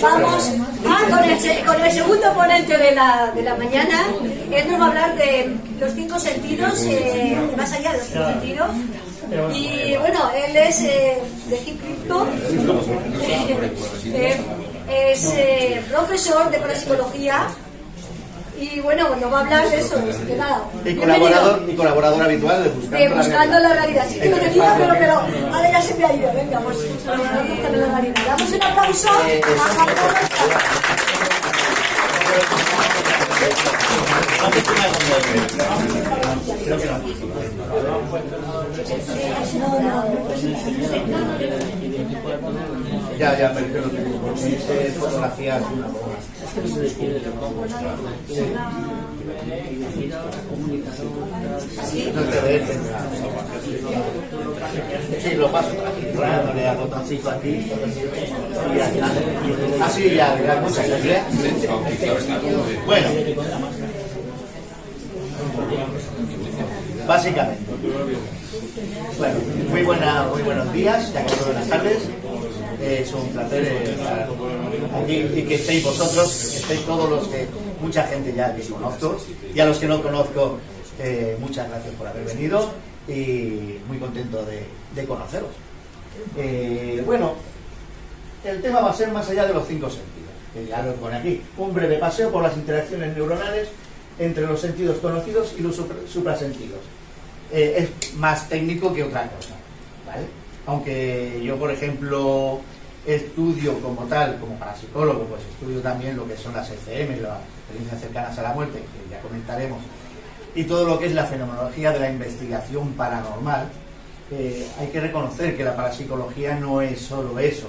Vamos con el segundo ponente de la mañana. Él nos va a hablar de los 5 sentidos, más allá de los 5 sentidos. Y bueno, él es de Egipto, es profesor de parapsicología. Y bueno, nos va a hablar de eso, de nada. Y colaborador habitual de Buscando la Realidad. Sí que lo tenía, pero ahora ya se me ha ido. Venga, pues Buscando la Realidad. Damos un aplauso a Jacobo. Ya, pero lo tengo. Fotografías una bomba. Sí, lo paso por aquí, dándole a botoncito aquí. Así ya, muchas gracias. Bueno, básicamente. Bueno, muy buenos días, ya que buenas tardes. Es un placer estar aquí y que estéis vosotros, que estéis todos los que, mucha gente ya que conozco, y a los que no conozco, muchas gracias por haber venido y muy contento de conoceros. Bueno, el tema va a ser más allá de los 5 sentidos, que ya lo pone aquí, un breve paseo por las interacciones neuronales entre los sentidos conocidos y los suprasentidos. Es más técnico que otra cosa, ¿vale? Aunque yo, por ejemplo, estudio como tal, como parapsicólogo, pues estudio también lo que son las ECM, las experiencias cercanas a la muerte, que ya comentaremos, y todo lo que es la fenomenología de la investigación paranormal. Hay que reconocer que la parapsicología no es solo eso.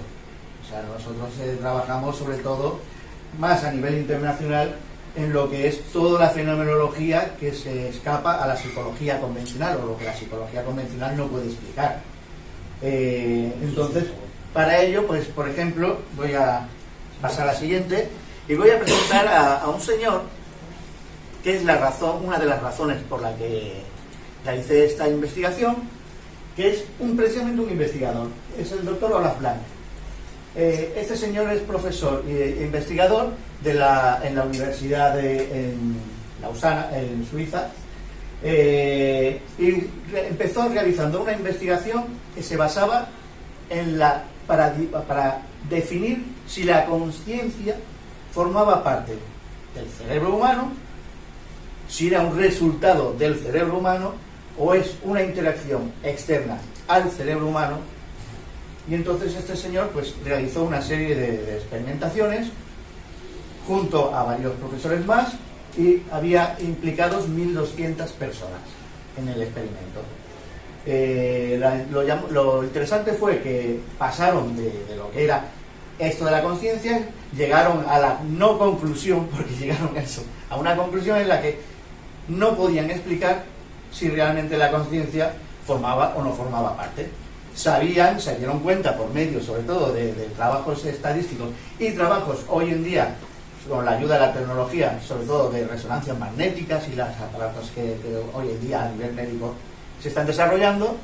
O sea, nosotros trabajamos sobre todo más a nivel internacional en lo que es toda la fenomenología que se escapa a la psicología convencional, o lo que la psicología convencional no puede explicar. Entonces, para ello, pues por ejemplo, voy a pasar a la siguiente y voy a presentar a un señor que es una de las razones por la que realicé esta investigación, que es precisamente un investigador, es el doctor Olaf Blank. Este señor es profesor e investigador en la Universidad en Lausana, en Suiza. Y empezó realizando una investigación que se basaba en para definir si la consciencia formaba parte del cerebro humano, si era un resultado del cerebro humano o es una interacción externa al cerebro humano. Y entonces este señor pues realizó una serie de experimentaciones junto a varios profesores más, y había implicados 1.200 personas en el experimento. Lo interesante fue que pasaron de lo que era esto de la conciencia, llegaron a la no conclusión, porque llegaron a una conclusión en la que no podían explicar si realmente la conciencia formaba o no formaba parte. Se dieron cuenta por medio sobre todo de trabajos estadísticos y trabajos hoy en día con la ayuda de la tecnología, sobre todo de resonancias magnéticas y los aparatos que hoy en día a nivel médico se están desarrollando,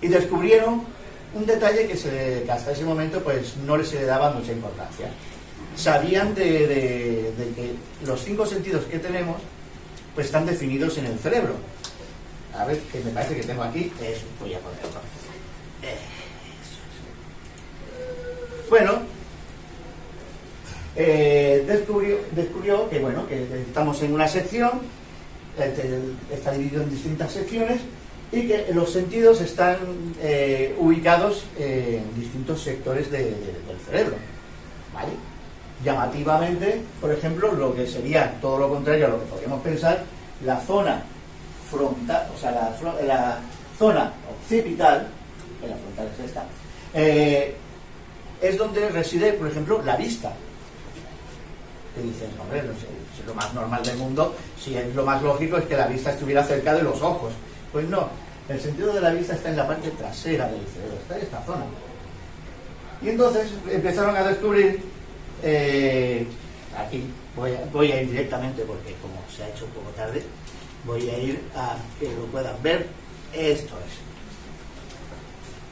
y descubrieron un detalle que hasta ese momento pues no se le daba mucha importancia. Sabían de que los 5 sentidos que tenemos pues están definidos en el cerebro. A ver, que me parece que tengo aquí, eso, voy a ponerlo. Bueno, descubrió que, bueno, que estamos en una sección, está dividido en distintas secciones, y que los sentidos están ubicados en distintos sectores del cerebro, ¿vale? Llamativamente, por ejemplo, lo que sería todo lo contrario a lo que podríamos pensar, la zona frontal, o sea, la zona occipital, que la frontal es esta, es donde reside, por ejemplo, la vista. Que dices, hombre, no sé, es lo más normal del mundo, si es lo más lógico es que la vista estuviera cerca de los ojos. Pues no, el sentido de la vista está en la parte trasera del cerebro, está en esta zona. Y entonces empezaron a descubrir, aquí voy a ir directamente porque como se ha hecho un poco tarde, voy a ir a que lo puedan ver. Esto es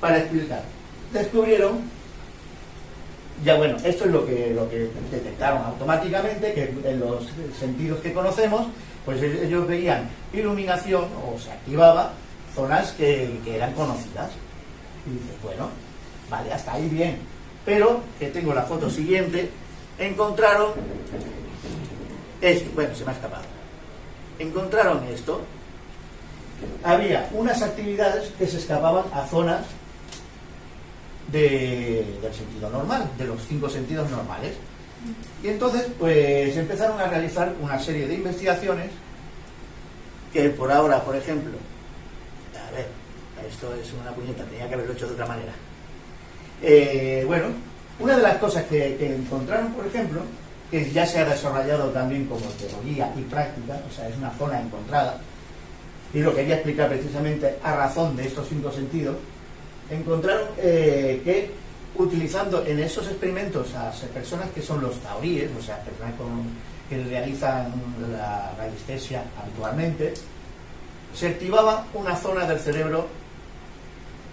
para explicar. Descubrieron ya bueno, esto es lo que detectaron automáticamente, que en los sentidos que conocemos, pues ellos veían iluminación, o se activaba zonas que eran conocidas. Y dices, bueno, vale, hasta ahí bien. Pero, que tengo la foto siguiente, encontraron esto, bueno, se me ha escapado. Encontraron esto. Había unas actividades que se escapaban a zonas del sentido normal, de los 5 sentidos normales. Y entonces, pues empezaron a realizar una serie de investigaciones que por ahora, por ejemplo, a ver, esto es una puñeta, tenía que haberlo hecho de otra manera. Bueno, una de las cosas que encontraron, por ejemplo, que ya se ha desarrollado también como teoría y práctica, o sea, es una zona encontrada, y lo quería explicar precisamente a razón de estos 5 sentidos. Encontraron que utilizando en esos experimentos a personas que son los taoríes, o sea, personas que realizan la radiestesia habitualmente, se activaba una zona del cerebro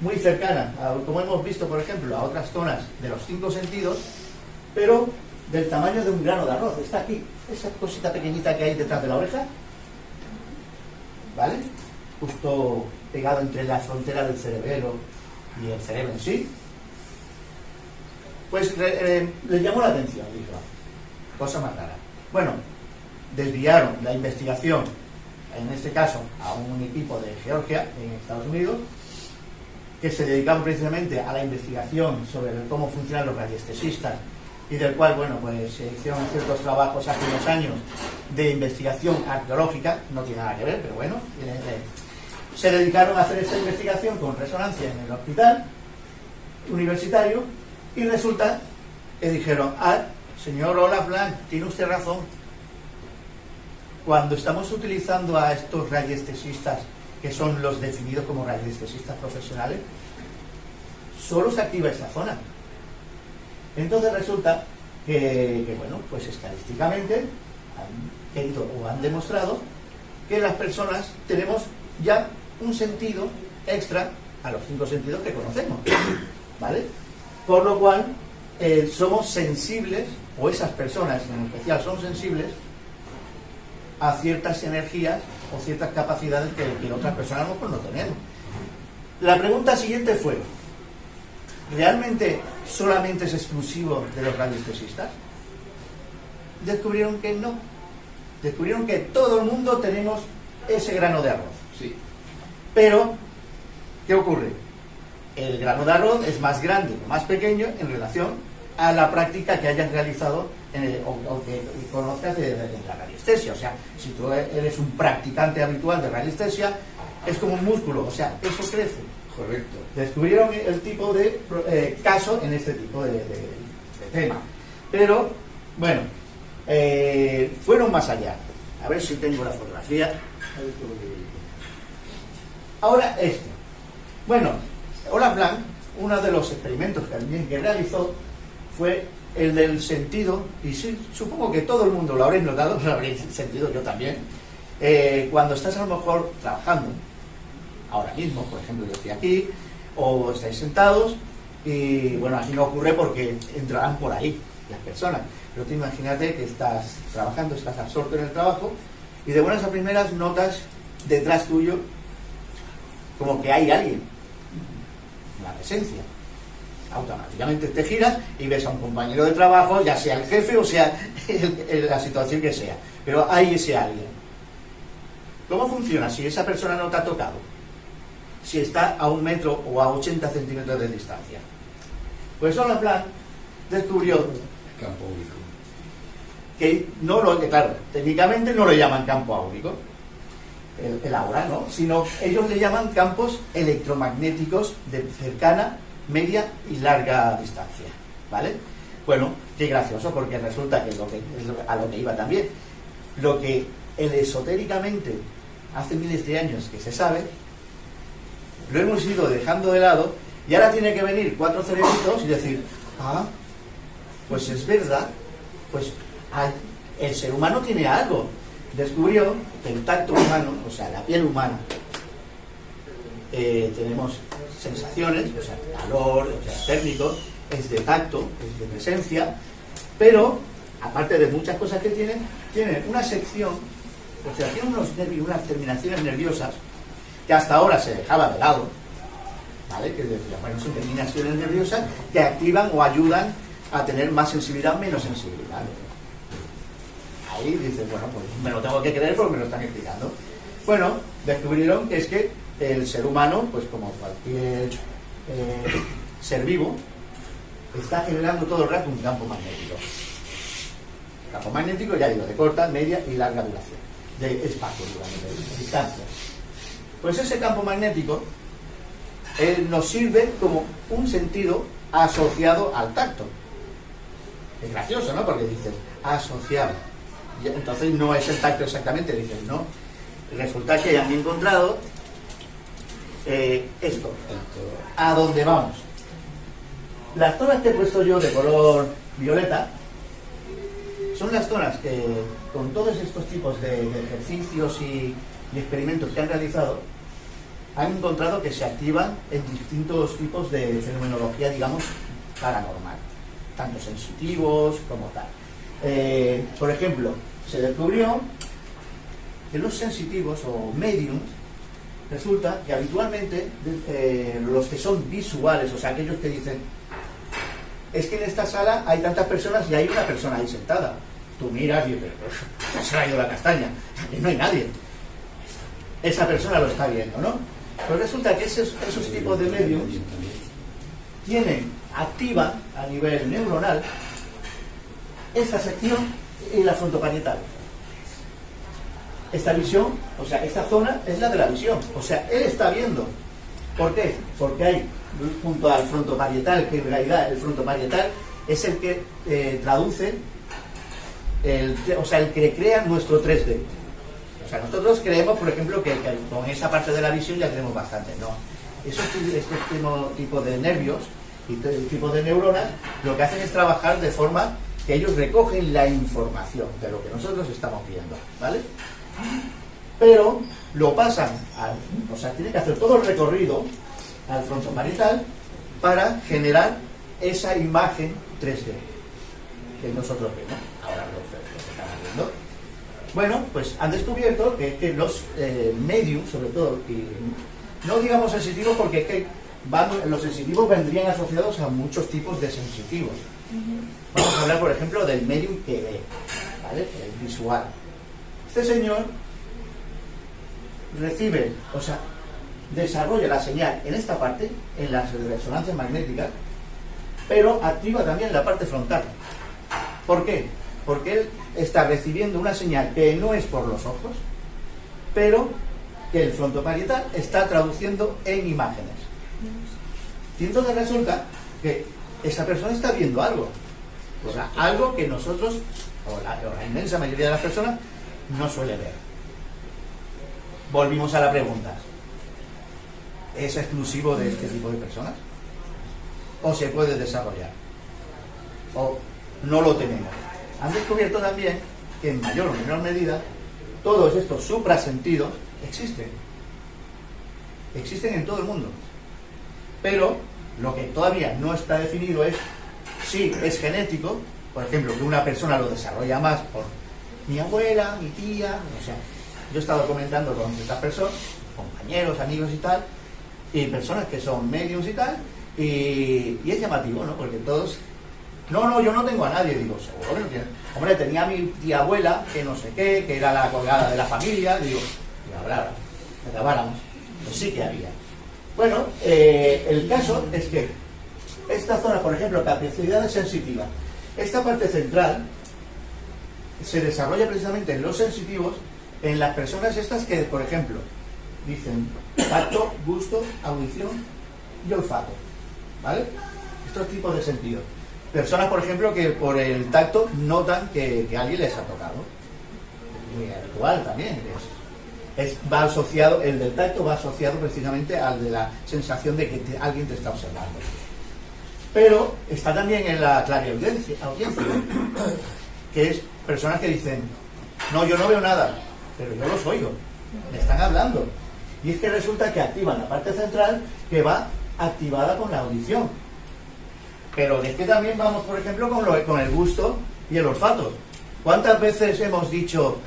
muy cercana, como hemos visto, por ejemplo, a otras zonas de los 5 sentidos, pero del tamaño de un grano de arroz. Está aquí, esa cosita pequeñita que hay detrás de la oreja, ¿vale? Justo pegado entre la frontera del cerebelo y el cerebro en sí. Pues les llamó la atención, dijo, cosa más rara. Bueno, desviaron la investigación, en este caso, a un equipo de Georgia, en Estados Unidos, que se dedicaban precisamente a la investigación sobre cómo funcionan los radiestesistas, y del cual, bueno, pues se hicieron ciertos trabajos hace unos años de investigación arqueológica, no tiene nada que ver, pero bueno, se dedicaron a hacer esta investigación con resonancia en el hospital universitario, y resulta que dijeron, señor Olaf Blanc, tiene usted razón, cuando estamos utilizando a estos radiestesistas, que son los definidos como radiestesistas profesionales, solo se activa esta zona. Entonces resulta que bueno, pues estadísticamente han querido o han demostrado que las personas tenemos ya un sentido extra a los 5 sentidos que conocemos, ¿vale? Por lo cual somos sensibles, o esas personas en especial son sensibles a ciertas energías o ciertas capacidades que otras personas no tenemos. La pregunta siguiente fue, ¿realmente solamente es exclusivo de los radiestesistas? Descubrieron que no. Descubrieron que todo el mundo tenemos ese grano de arroz. Sí. Pero, ¿qué ocurre? El grano de arroz es más grande o más pequeño en relación a la práctica que hayas realizado o que conozcas de la radiestesia. O sea, si tú eres un practicante habitual de radiestesia, es como un músculo, o sea, eso crece. Correcto. Descubrieron el tipo de caso en este tipo de tema. Pero, bueno, fueron más allá. A ver si tengo la fotografía. Ahora esto. Bueno, Olaf Blanc, uno de los experimentos también que realizó fue el del sentido, y sí, supongo que todo el mundo lo habréis notado, lo habréis sentido, yo también, cuando estás a lo mejor trabajando, ahora mismo, por ejemplo, yo estoy aquí, o estáis sentados, y bueno, aquí no ocurre porque entrarán por ahí las personas, pero tú imagínate que estás trabajando, estás absorto en el trabajo, y de buenas a primeras notas detrás tuyo como que hay alguien, una presencia. Automáticamente te giras y ves a un compañero de trabajo, ya sea el jefe o sea la situación que sea, pero hay ese alguien. ¿Cómo funciona si esa persona no te ha tocado? Si está a 1 metro o a 80 centímetros de distancia. Pues Olaf Blanc descubrió Campo único. que claro, técnicamente no lo llaman campo áurico, el aura, ¿no? Sino ellos le llaman campos electromagnéticos de cercana, media y larga distancia, ¿vale? Bueno, qué gracioso, porque resulta que es a lo que iba también, lo que esotéricamente hace miles de años que se sabe, lo hemos ido dejando de lado, y ahora tiene que venir 4 cerebritos y decir, pues es verdad, pues el ser humano tiene algo. Descubrió que el tacto humano, o sea, la piel humana, tenemos sensaciones, o sea, calor, o sea, térmico, es de tacto, es de presencia, pero aparte de muchas cosas que tiene una sección, o sea, tiene unos nervios, unas terminaciones nerviosas que hasta ahora se dejaba de lado, ¿vale? Que decía, bueno, son terminaciones nerviosas que activan o ayudan a tener más sensibilidad, menos sensibilidad. Ahí dices, bueno, pues me lo tengo que creer porque me lo están explicando. Bueno, descubrieron que es que el ser humano, pues como cualquier ser vivo, está generando todo el rato un campo magnético. Campo magnético, ya digo, de corta, media y larga duración, de espacio, digamos, de distancia. Pues ese campo magnético nos sirve como un sentido asociado al tacto. Es gracioso, ¿no? Porque dices, asociado. Y entonces no es el tacto exactamente, dices, no. Resulta que han encontrado esto, a dónde vamos. Las zonas que he puesto yo de color violeta son las zonas que, con todos estos tipos de ejercicios y experimentos que han realizado, han encontrado que se activan en distintos tipos de fenomenología, digamos, paranormal, tanto sensitivos como tal. Por ejemplo, se descubrió que los sensitivos o mediums, resulta que habitualmente los que son visuales, o sea, aquellos que dicen, es que en esta sala hay tantas personas y hay una persona ahí sentada. Tú miras y dices, pues, se ha ido la castaña, y no hay nadie. Esa persona lo está viendo, ¿no? Pues resulta que esos tipos de mediums activan a nivel neuronal esta sección y la frontoparietal. Esta visión, o sea, esta zona es la de la visión. O sea, él está viendo. ¿Por qué? Porque hay, junto al frontoparietal, que en realidad el frontoparietal es el que traduce, el que crea nuestro 3D. O sea, nosotros creemos, por ejemplo, que con esa parte de la visión ya tenemos bastante. No. Estos tipos de nervios y tipos de neuronas lo que hacen es trabajar de forma que ellos recogen la información de lo que nosotros estamos viendo, ¿vale? Pero lo pasan o sea, tiene que hacer todo el recorrido al frontoparietal para generar esa imagen 3D que nosotros vemos. Ahora lo están viendo. Bueno, pues han descubierto que los mediums, sobre todo, y no digamos sensitivos porque es que los sensitivos vendrían asociados a muchos tipos de sensitivos. Vamos a hablar, por ejemplo, del medium que ve, ¿vale? El visual. Este señor recibe, o sea, desarrolla la señal en esta parte, en las resonancias magnéticas, pero activa también la parte frontal. ¿Por qué? Porque él está recibiendo una señal que no es por los ojos, pero que el frontoparietal está traduciendo en imágenes. Y entonces resulta que esa persona está viendo algo. O sea, algo que nosotros, o la inmensa mayoría de las personas, no suele ver. Volvimos a la pregunta. ¿Es exclusivo de este tipo de personas? ¿O se puede desarrollar? ¿O no lo tenemos? Han descubierto también que en mayor o menor medida todos estos suprasentidos existen. Existen en todo el mundo. Pero lo que todavía no está definido es si es genético, por ejemplo, que una persona lo desarrolla más por mi abuela, mi tía, o sea, yo he estado comentando con estas personas, compañeros, amigos y tal, y personas que son mediums y tal, y es llamativo, ¿no? Porque todos, no, yo no tengo a nadie, digo, seguro que no tiene. Hombre, tenía a mi tía abuela, que no sé qué, que era la colgada de la familia, digo, y habláramos, acabáramos, pues sí que había. Bueno, el caso es que esta zona, por ejemplo, capacidad sensitiva, esta parte central se desarrolla precisamente en los sensitivos, en las personas estas que, por ejemplo, dicen tacto, gusto, audición y olfato, ¿vale? Estos tipos de sentidos. Personas, por ejemplo, que por el tacto notan que alguien les ha tocado. Muy habitual también. Va asociado, el del tacto va asociado precisamente al de la sensación de que alguien te está observando. Pero está también en la clariaudiencia, que es personas que dicen, no, yo no veo nada, pero yo los oigo, me están hablando. Y es que resulta que activan la parte central que va activada con la audición. Pero es que también vamos, por ejemplo, con el gusto y el olfato. ¿Cuántas veces hemos dicho,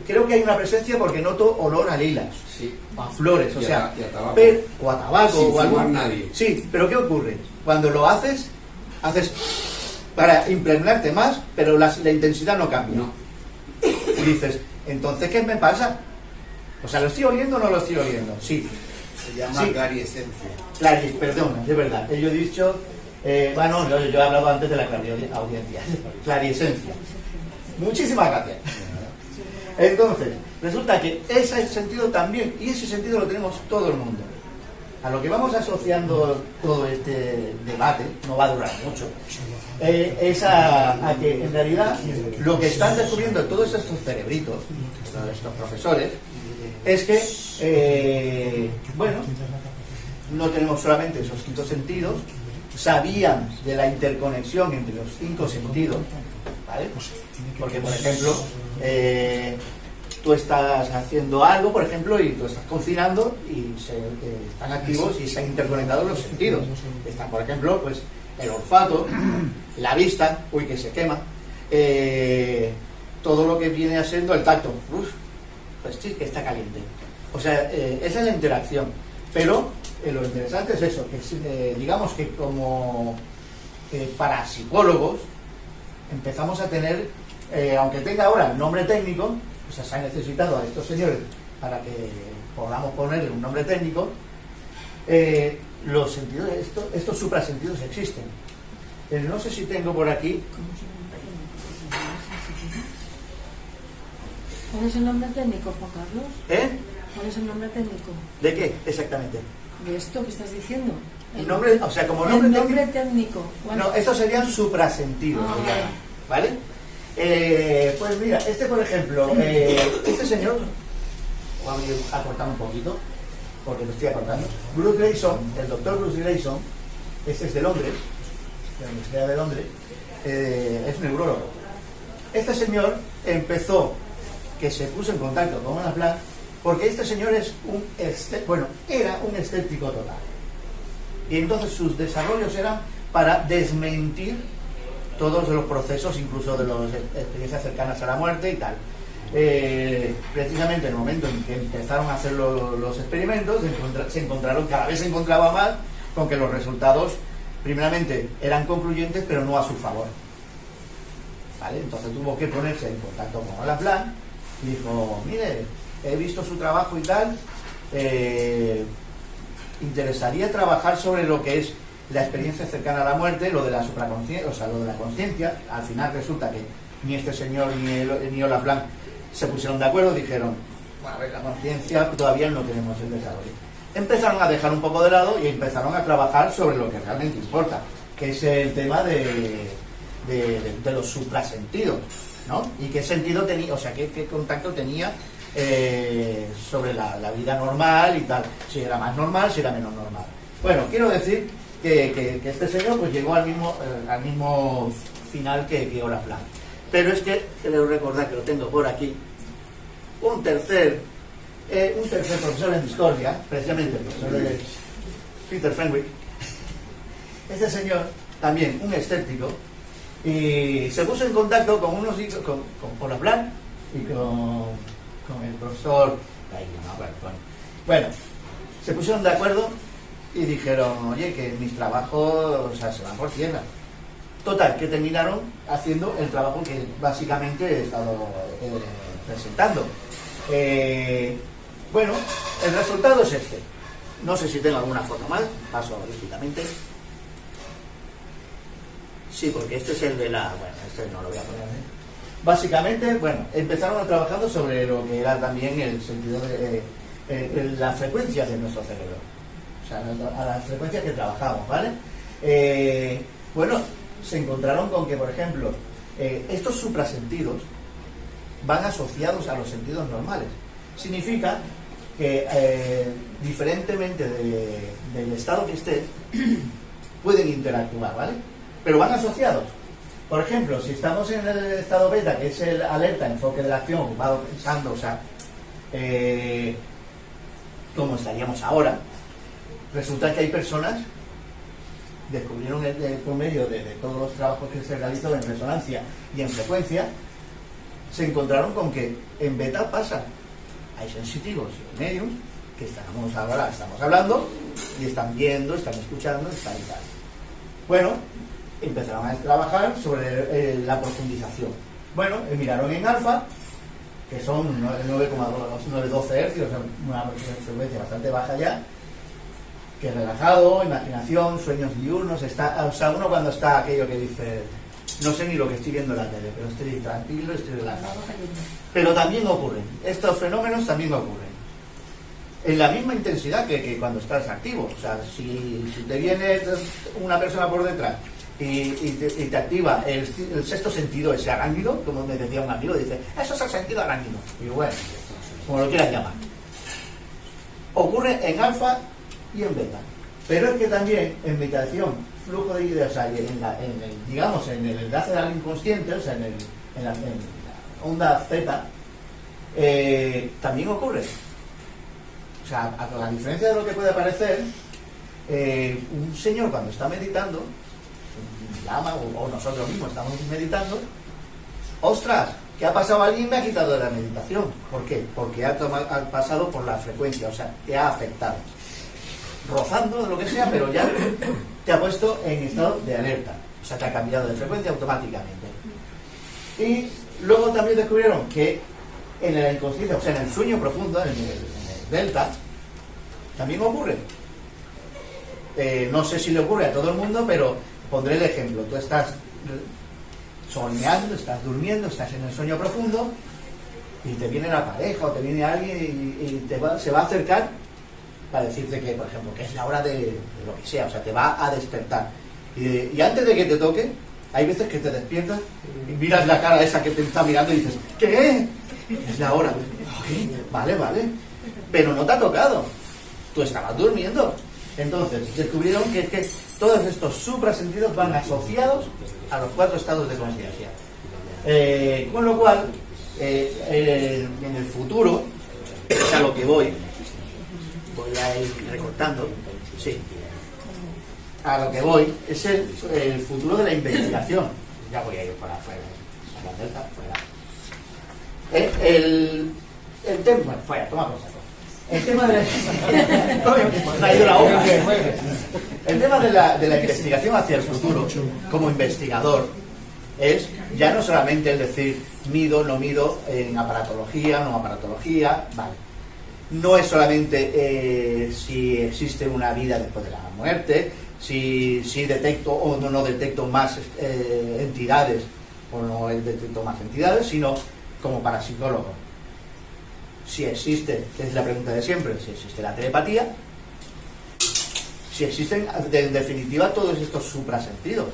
creo que hay una presencia porque noto olor a lilas, sí, a flores, o sea, a tabaco. O a tabaco, sin o algo. fumar nadie. Sí, pero ¿qué ocurre? Cuando lo haces para impregnarte más, pero la intensidad no cambia. No. Y dices, entonces, ¿qué me pasa? O sea, ¿lo estoy oliendo o no lo estoy oliendo? Sí. Se llama clariescencia. Perdona, de verdad. Yo he dicho, bueno, yo he hablado antes de la clariaudiencia. Clariescencia. Muchísimas gracias. Entonces, resulta que ese sentido también, y ese sentido lo tenemos todo el mundo. A lo que vamos asociando todo este debate, no va a durar mucho, es a que en realidad lo que están descubriendo todos estos cerebritos, todos estos profesores, es que, bueno, no tenemos solamente esos 5 sentidos, sabían de la interconexión entre los 5 sentidos, ¿vale? Porque, por ejemplo, tú estás haciendo algo, por ejemplo, y tú estás cocinando y están activos y se han interconectado los sentidos. Están, por ejemplo, pues el olfato, la vista, uy, que se quema, todo lo que viene haciendo el tacto, pues sí, que está caliente. O sea, esa es la interacción. Pero lo interesante es eso, que digamos que como para psicólogos empezamos a tener, aunque tenga ahora el nombre técnico, o sea, se ha necesitado a estos señores para que podamos ponerle un nombre técnico, los sentidos, estos suprasentidos existen. No sé si tengo por aquí. ¿Cuál es el nombre técnico, Juan Carlos? ¿Cuál es el nombre técnico? ¿De qué exactamente? De esto que estás diciendo. El nombre, o sea, como nombre técnico. No, estos serían suprasentidos, ¿vale? Pues mira, por ejemplo, este señor, vamos a acortar un poquito, porque lo estoy acortando. Bruce Greyson, el doctor Bruce Greyson, este es de Londres, de la Universidad de Londres, es neurólogo. Este señor empezó, que se puso en contacto con Max Planck, porque este señor es era un escéptico total. Y entonces sus desarrollos eran para desmentir todos los procesos, incluso de las experiencias cercanas a la muerte y tal. Precisamente en el momento en que empezaron a hacer los experimentos, cada vez se encontraba más con que los resultados, primeramente, eran concluyentes, pero no a su favor. ¿Vale? Entonces tuvo que ponerse en contacto con Max Planck y dijo, mire, he visto su trabajo y tal, interesaría trabajar sobre lo que es la experiencia cercana a la muerte, lo de la supraconsciencia, o sea, lo de la conciencia. Al final resulta que ni este señor ni Max Planck se pusieron de acuerdo, dijeron, bueno, a ver, la conciencia todavía no tenemos el desarrollo. Empezaron a dejar un poco de lado y empezaron a trabajar sobre lo que realmente importa, que es el tema de los suprasentidos, ¿no? Y qué sentido tenía, o sea, qué contacto tenía sobre la vida normal y tal, si era más normal, si era menos normal. Bueno, quiero decir que este señor pues llegó al mismo final que Max Planck. Pero es que debo recordar que lo tengo por aquí, un tercer profesor en discordia, precisamente el profesor de Peter Fenwick. Este señor, también un escéptico, y se puso en contacto con Max Planck y con el profesor, bueno, se pusieron de acuerdo y dijeron, oye, que mis trabajos, o sea, se van por tierra. Total, que terminaron haciendo el trabajo que básicamente he estado presentando. Bueno, el resultado es este. No sé si tengo alguna foto más, paso rápidamente. Sí, porque este es el de la... Bueno, este no lo voy a poner. Básicamente, bueno, empezaron trabajando sobre lo que era también el sentido de las frecuencias de nuestro cerebro. O sea, a las frecuencias que trabajamos, ¿vale? Bueno, se encontraron con que, por ejemplo, estos suprasentidos van asociados a los sentidos normales. Significa que, diferentemente del estado que esté, pueden interactuar, ¿vale? Pero van asociados. Por ejemplo, si estamos en el estado beta, que es el alerta, enfoque de la acción, ocupado pensando, o sea, cómo estaríamos ahora, resulta que hay personas descubrieron por medio de todos los trabajos que se realizó en resonancia y en frecuencia, se encontraron con que en beta pasa. Hay sensitivos y mediums que estamos hablando y están viendo, están escuchando, están y tal. Bueno, empezaron a trabajar sobre la profundización. Bueno, miraron en alfa, que son 9,12 hercios, una frecuencia bastante baja ya, que es relajado, imaginación, sueños diurnos, o sea, uno cuando está aquello que dice, no sé ni lo que estoy viendo en la tele, pero estoy tranquilo, estoy relajado. Pero también ocurren, estos fenómenos también ocurren. En la misma intensidad que cuando estás activo. O sea, si te viene una persona por detrás y te activa el sexto sentido, ese arácnido, como me decía un amigo, dice, eso es el sentido arácnido. Y bueno, como lo quieras llamar. Ocurre en alfa y en beta. Pero es que también en meditación, flujo de ideas, o sea, en el enlace al inconsciente, o sea, en la onda Z, también ocurre. O sea, a la diferencia de lo que puede parecer, un señor cuando está meditando, un lama o nosotros mismos estamos meditando, ostras, ¿qué ha pasado? Alguien me ha quitado de la meditación. ¿Por qué? Porque ha pasado por la frecuencia, o sea, te ha afectado. Rozando, lo que sea, pero ya te ha puesto en estado de alerta. O sea, te ha cambiado de frecuencia automáticamente. Y luego también descubrieron que en la inconsciencia, o sea, en el sueño profundo, en el delta, también ocurre. No sé si le ocurre a todo el mundo, pero pondré el ejemplo. Tú estás soñando, estás durmiendo, estás en el sueño profundo y te viene la pareja o te viene alguien y se va a acercar para decirte que, por ejemplo, que es la hora de lo que sea, o sea, te va a despertar. Y antes de que te toque, hay veces que te despiertas y miras la cara esa que te está mirando y dices, ¿qué? Es la hora. Okay, vale. Pero no te ha tocado. Tú estabas durmiendo. Entonces, descubrieron que todos estos suprasentidos van asociados a los 4 estados de conciencia. Con lo cual, en el futuro, es a lo que voy a ir recortando, sí. A lo que voy es el futuro de la investigación. Ya voy a ir para afuera. A la delta, fuera. El tema, bueno, fuera, toma por saco. El tema de el tema de la investigación hacia el futuro, como investigador, es ya no solamente el decir mido, no mido en aparatología, no aparatología, vale. No es solamente si existe una vida después de la muerte, si detecto o no detecto más entidades o no detecto más entidades, sino como parapsicólogo. Si existe, que es la pregunta de siempre, si existe la telepatía, si existen en definitiva todos estos suprasentidos.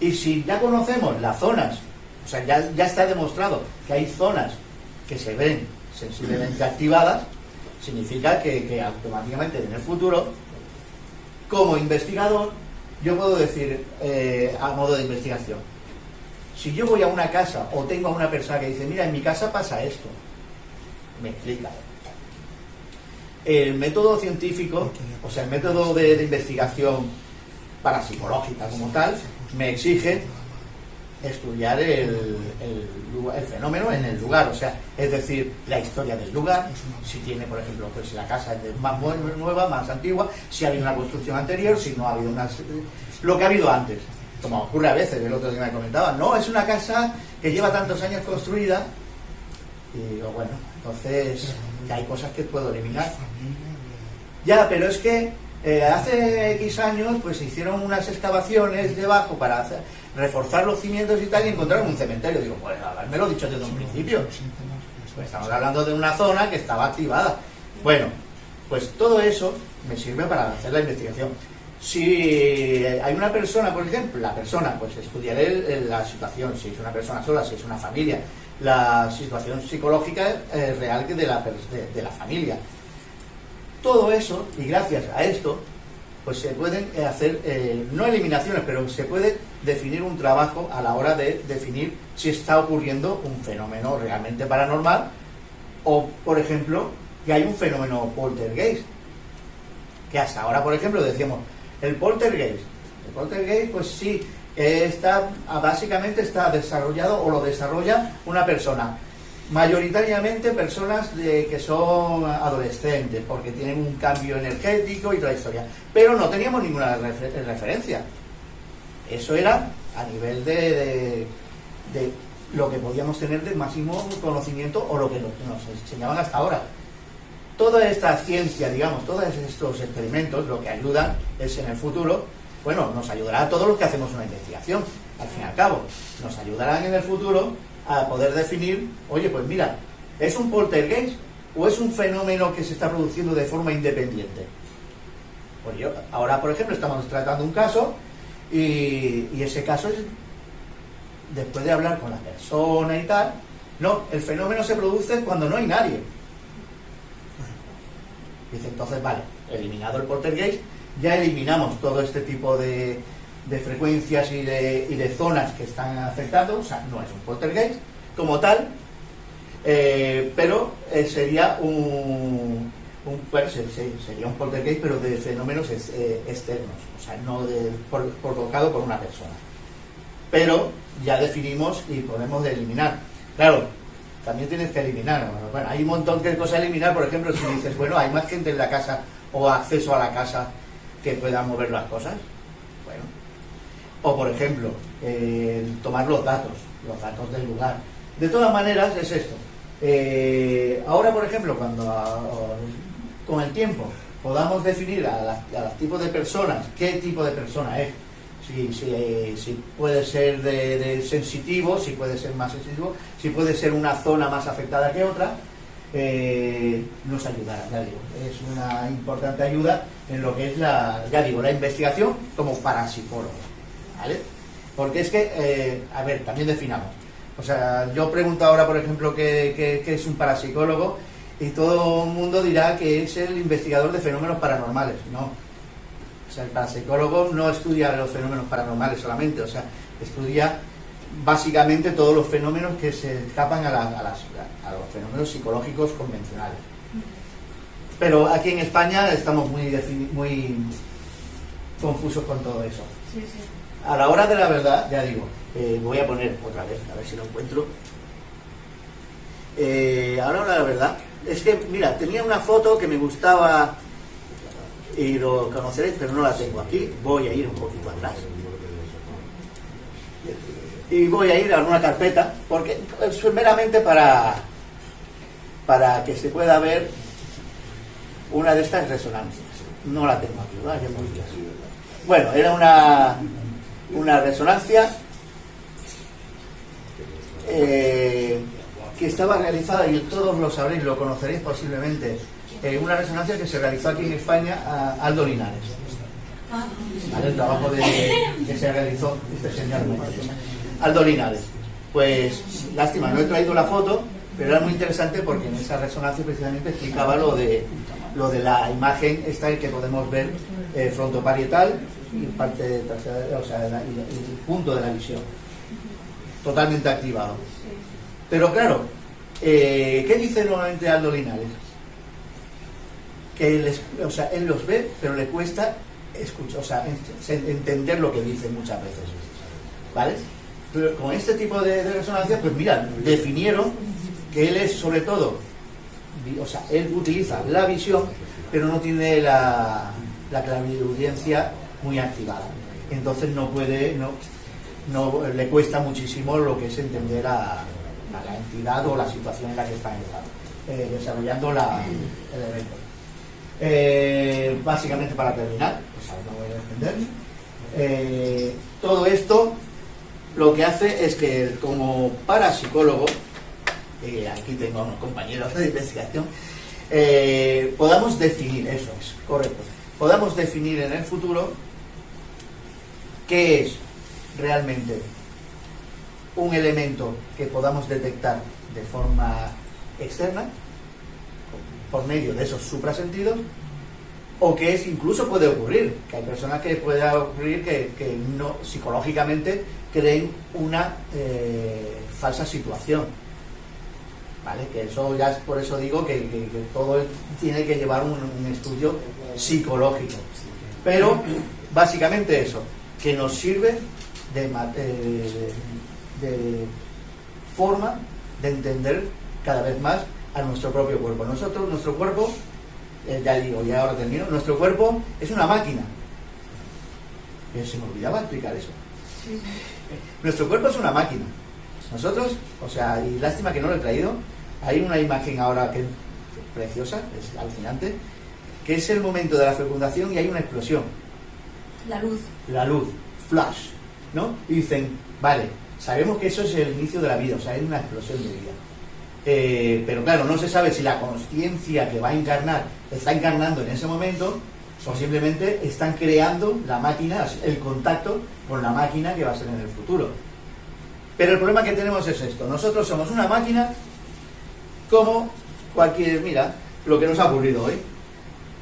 Y si ya conocemos las zonas, o sea, ya está demostrado que hay zonas que se ven sensiblemente activadas, significa que automáticamente en el futuro, como investigador, yo puedo decir a modo de investigación, si yo voy a una casa o tengo a una persona que dice, mira, en mi casa pasa esto, me explica. El método científico, o sea, el método de investigación parapsicológica como tal, me exige estudiar el fenómeno en el lugar, o sea, es decir, la historia del lugar, si tiene, por ejemplo, pues si la casa es más nueva, más antigua, si ha habido una construcción anterior, si no ha habido lo que ha habido antes, como ocurre a veces. El otro día me comentaba, no, es una casa que lleva tantos años construida, y digo, bueno, entonces hay cosas que puedo eliminar. Ya, pero es que hace X años pues se hicieron unas excavaciones debajo para reforzar los cimientos y tal, y encontraron un cementerio. Digo, pues haberme lo dicho desde un principio. Pues estamos hablando de una zona que estaba activada. Bueno, pues todo eso me sirve para hacer la investigación. Si hay una persona, por ejemplo, la persona, pues estudiaré la situación, si es una persona sola, si es una familia, la situación psicológica real de la familia. Todo eso, y gracias a esto, pues se pueden hacer, no eliminaciones, pero se puede definir un trabajo a la hora de definir si está ocurriendo un fenómeno realmente paranormal o, por ejemplo, que hay un fenómeno poltergeist. Que hasta ahora, por ejemplo, decíamos, el poltergeist El poltergeist, pues sí, básicamente está desarrollado o lo desarrolla una persona. Mayoritariamente personas que son adolescentes, porque tienen un cambio energético y toda la historia. Pero no teníamos ninguna referencia. Eso era a nivel de lo que podíamos tener de máximo conocimiento o lo que nos enseñaban hasta ahora. Toda esta ciencia, digamos, todos estos experimentos, lo que ayudan es en el futuro, bueno, nos ayudará a todos los que hacemos una investigación, al fin y al cabo, nos ayudarán en el futuro a poder definir, oye, pues mira, ¿es un poltergeist o es un fenómeno que se está produciendo de forma independiente? Pues ahora, por ejemplo, estamos tratando un caso y ese caso es, después de hablar con la persona y tal, no, el fenómeno se produce cuando no hay nadie. Dice, entonces, vale, eliminado el poltergeist, ya eliminamos todo este tipo de frecuencias y de zonas que están afectadas, o sea, no es un poltergeist como tal, pero sería sería un poltergeist, pero de fenómenos externos, o sea, no provocado por una persona. Pero ya definimos y podemos eliminar. Claro, también tienes que eliminar. Bueno, hay un montón de cosas a eliminar, por ejemplo, si dices, bueno, hay más gente en la casa o acceso a la casa que pueda mover las cosas. Bueno. O, por ejemplo, tomar los datos del lugar. De todas maneras, es esto. Ahora, por ejemplo, cuando con el tiempo podamos definir a los tipos de personas, qué tipo de persona es, si puede ser de sensitivo, si puede ser más sensitivo, si puede ser una zona más afectada que otra, nos ayudará, ya digo, es una importante ayuda en lo que es la investigación como parapsicólogo, ¿vale? Porque es que, también definamos. O sea, yo pregunto ahora, por ejemplo, qué es un parapsicólogo y todo el mundo dirá que es el investigador de fenómenos paranormales. No. O sea, el parapsicólogo no estudia los fenómenos paranormales solamente, o sea, estudia básicamente todos los fenómenos que se escapan a los fenómenos psicológicos convencionales. Pero aquí en España estamos muy confusos con todo eso. Sí, sí. A la hora de la verdad, ya digo, voy a poner otra vez, a ver si lo encuentro. A la hora de la verdad, es que, mira, tenía una foto que me gustaba y lo conoceréis, pero no la tengo aquí. Voy a ir un poquito atrás. Y voy a ir a una carpeta, porque es meramente para que se pueda ver una de estas resonancias. No la tengo aquí, ¿verdad? Bueno, era una resonancia que estaba realizada, y todos lo sabréis, lo conoceréis posiblemente, una resonancia que se realizó aquí en España a Aldo Linares. ¿Vale? El trabajo que se realizó este señor Aldo Linares. Pues lástima, no he traído la foto, pero era muy interesante porque en esa resonancia precisamente explicaba lo de la imagen esta que podemos ver frontoparietal y parte trasera, o sea, el punto de la visión totalmente activado. Pero claro, ¿qué dice normalmente Aldo Linares? Que él los ve, pero le cuesta escuchar, o sea, entender lo que dice muchas veces, ¿vale? Pero con este tipo de resonancia, pues mira, definieron que él es sobre todo, o sea, él utiliza la visión, pero no tiene la clariaudiencia muy activada. Entonces no le cuesta muchísimo lo que es entender a la entidad o la situación en la que está desarrollando el evento. Básicamente, para terminar, pues ahora no voy a defender. Todo esto lo que hace es que, como parapsicólogo, aquí tengo a unos compañeros de investigación, podamos definir, eso es correcto, podamos definir en el futuro qué es realmente un elemento que podamos detectar de forma externa por medio de esos suprasentidos, o que incluso puede ocurrir, que hay personas que puede ocurrir que no, psicológicamente creen una falsa situación, ¿vale? Que eso ya es, por eso digo que todo tiene que llevar un estudio psicológico. Pero básicamente eso, que nos sirve de forma de entender cada vez más a nuestro propio cuerpo. Nuestro cuerpo, ya digo, ya ahora termino, nuestro cuerpo es una máquina. Se me olvidaba explicar eso. Sí. Nuestro cuerpo es una máquina. Nosotros, o sea, y lástima que no lo he traído, hay una imagen ahora que es preciosa, es alucinante, que es el momento de la fecundación y hay una explosión. La luz, flash, ¿no? Y dicen, vale, sabemos que eso es el inicio de la vida, o sea, es una explosión de vida. Pero claro, no se sabe si la consciencia que va a encarnar está encarnando en ese momento o simplemente están creando la máquina, el contacto con la máquina que va a ser en el futuro. Pero el problema que tenemos es esto: nosotros somos una máquina como cualquier, mira, lo que nos ha ocurrido hoy.